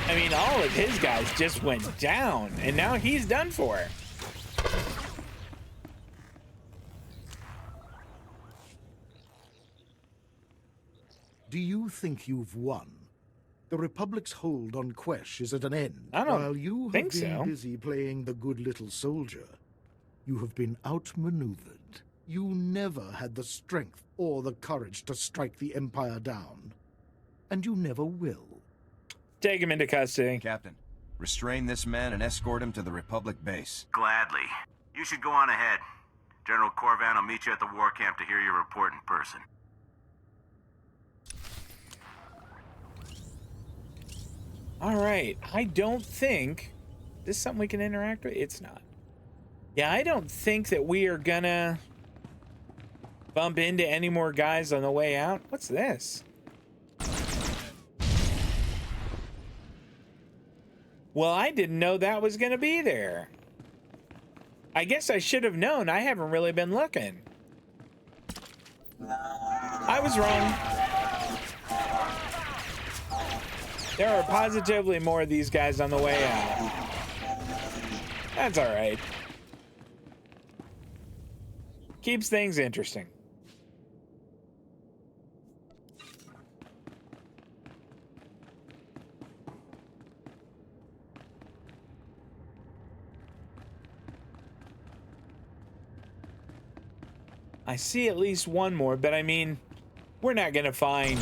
I mean, all of his guys just went down, and now he's done for. Do you think you've won? The Republic's hold on Quesh is at an end. I don't while you have think been so. busy playing the good little soldier, you have been outmaneuvered. You never had the strength or the courage to strike the Empire down. And you never will. Take him into custody. Captain, restrain this man and escort him to the Republic base. Gladly. You should go on ahead. General Corvan will meet you at the war camp to hear your report in person. All right. I don't think... Is this something we can interact with? It's not. Yeah, I don't think that we are gonna bump into any more guys on the way out. What's this? Well, I didn't know that was gonna be there. I guess I should have known. I haven't really been looking. I was wrong. There are positively more of these guys on the way out. That's all right. Keeps things interesting. I see at least one more, but I mean, we're not gonna find...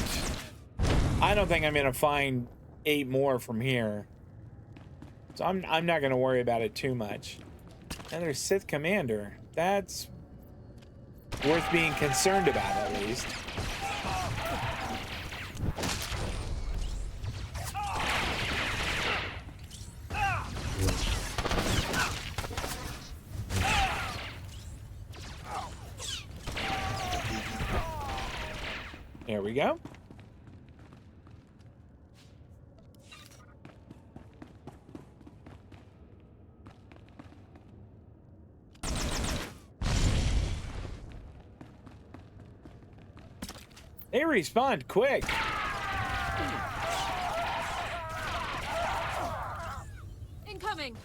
I don't think I'm gonna find 8 more from here. So I'm not gonna worry about it too much. Another Sith commander. That's worth being concerned about, at least. There we go. They respond quick. Incoming.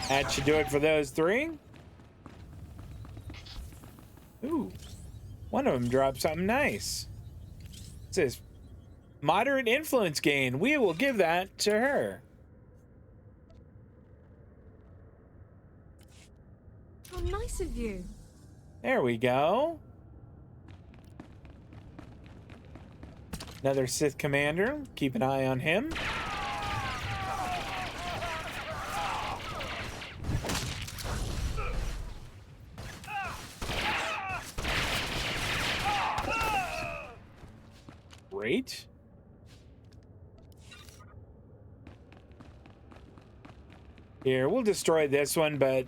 That should do it for those three. Ooh, one of them dropped something nice. It says, moderate influence gain. We will give that to her. How nice of you. There we go. Another Sith commander. Keep an eye on him. Great. Here, we'll destroy this one, but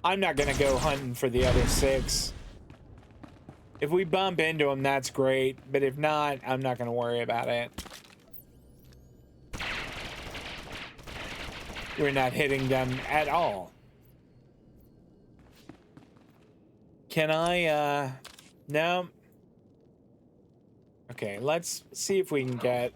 I'm not gonna go hunting for the other 6. If we bump into them, that's great, but if not, I'm not gonna worry about it. We're not hitting them at all. Can I, no. Okay, let's see if we can get...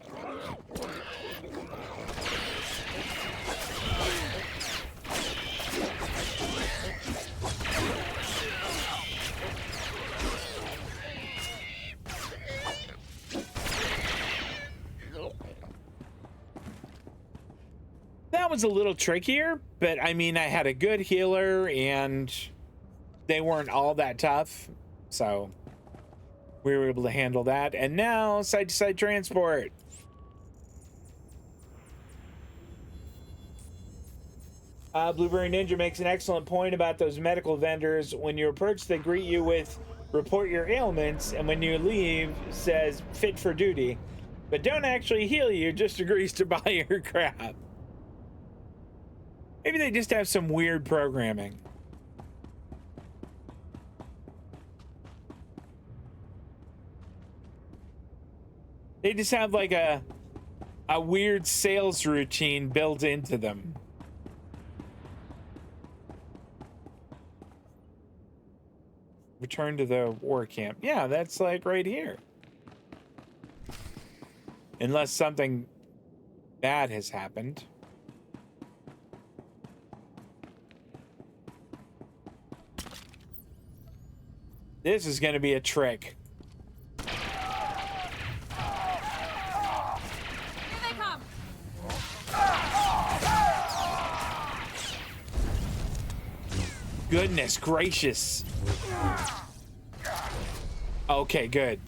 That was a little trickier, but I mean, I had a good healer and they weren't all that tough, so we were able to handle that. And now, side-to-side transport. Blueberry Ninja makes an excellent point about those medical vendors. When you approach, they greet you with, report your ailments, and when you leave, says, fit for duty. But don't actually heal you, just agrees to buy your crap. Maybe they just have some weird programming. They just have like a weird sales routine built into them. Return to the war camp. Yeah, that's like right here. Unless something bad has happened. This is going to be a trick. Goodness gracious. Okay, good.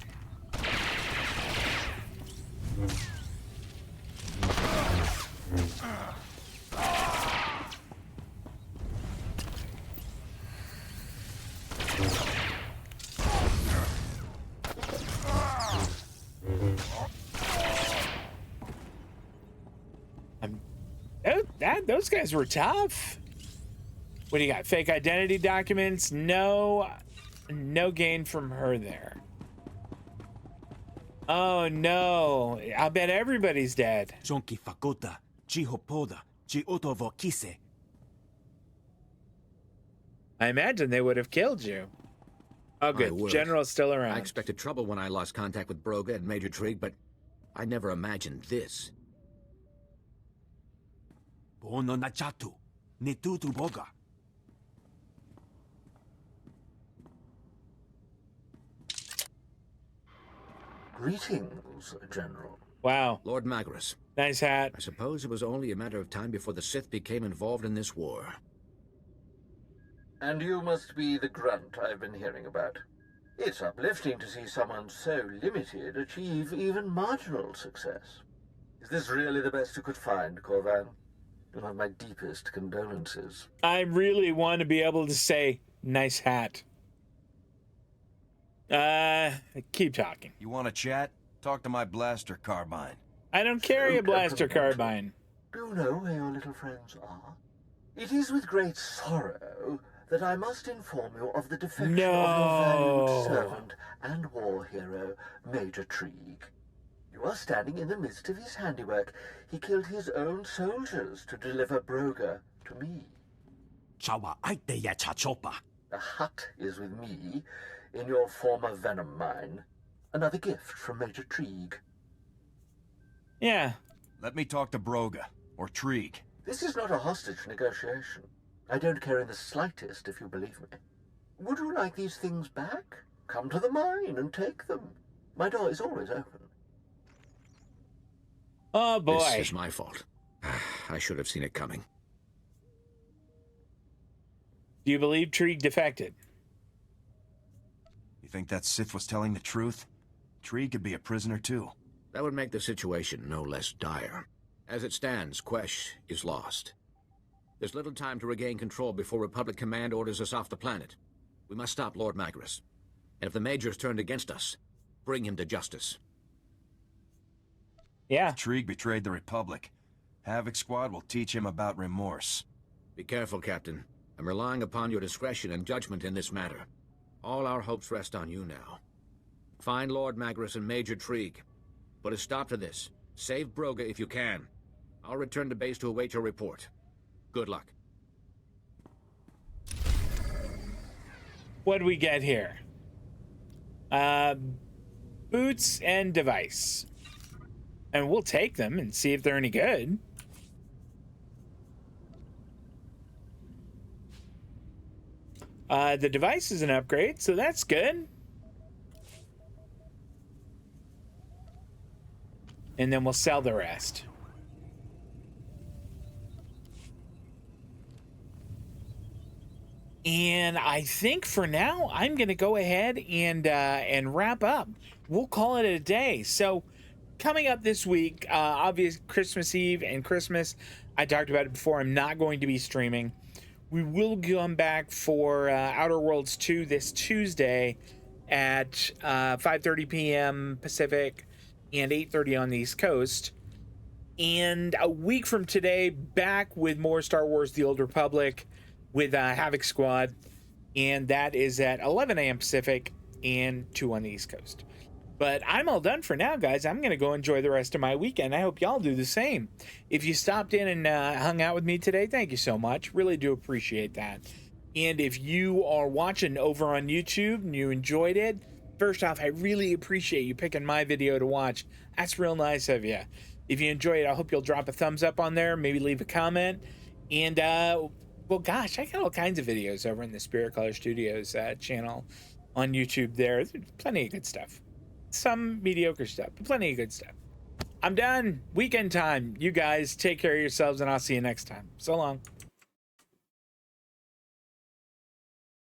Those guys were tough. What do you got? Fake identity documents? No gain from her there. Oh no! I bet everybody's dead. I imagine they would have killed you. Oh good, General's still around. I expected trouble when I lost contact with Broga and Major Trigg, but I never imagined this. Greetings, General. Wow. Lord Magnus. Nice hat. I suppose it was only a matter of time before the Sith became involved in this war. And you must be the grunt I've been hearing about. It's uplifting to see someone so limited achieve even marginal success. Is this really the best you could find, Corvan? You'll have my deepest condolences. I really want to be able to say, nice hat. Keep talking. You want to chat? Talk to my blaster carbine. I don't carry a blaster carbine. Do you know where your little friends are? It is with great sorrow that I must inform you of the defection of your valued servant and war hero, Major Trig. You are standing in the midst of his handiwork. He killed his own soldiers to deliver Broga to me. The hut is with me in your former venom mine. Another gift from Major Trig. Yeah. Let me talk to Broga, or Trig. This is not a hostage negotiation. I don't care in the slightest, if you believe me. Would you like these things back? Come to the mine and take them. My door is always open. Oh, boy. This is my fault. I should have seen it coming. Do you believe Trig defected? You think that Sith was telling the truth? Trig could be a prisoner, too. That would make the situation no less dire. As it stands, Quesh is lost. There's little time to regain control before Republic Command orders us off the planet. We must stop Lord Magnus. And if the Major's turned against us, bring him to justice. Yeah. Trig betrayed the Republic. Havoc Squad will teach him about remorse. Be careful, Captain. I'm relying upon your discretion and judgment in this matter. All our hopes rest on you now. Find Lord Magnus and Major Trig. Put a stop to this. Save Broga if you can. I'll return to base to await your report. Good luck. What do we get here? Boots and device. And we'll take them and see if they're any good. The device is an upgrade, so that's good. And then we'll sell the rest. And I think for now, I'm going to go ahead and wrap up. We'll call it a day. So coming up this week, obvious Christmas Eve and Christmas. I talked about it before. I'm not going to be streaming. We will come back for Outer Worlds 2 this Tuesday at 5:30 p.m. Pacific and 8:30 on the East Coast. And a week from today, back with more Star Wars The Old Republic with Havoc Squad. And that is at 11 a.m. Pacific and 2 on the East Coast. But I'm all done for now, guys. I'm going to go enjoy the rest of my weekend. I hope y'all do the same. If you stopped in and hung out with me today, thank you so much. Really do appreciate that. And if you are watching over on YouTube and you enjoyed it, first off, I really appreciate you picking my video to watch. That's real nice of you. If you enjoy it, I hope you'll drop a thumbs up on there, maybe leave a comment. And, well, gosh, I got all kinds of videos over in the Spirit Color Studios channel on YouTube there. There's plenty of good stuff. Some mediocre stuff, but plenty of good stuff. I'm done. Weekend time. You guys take care of yourselves, and I'll see you next time. So long.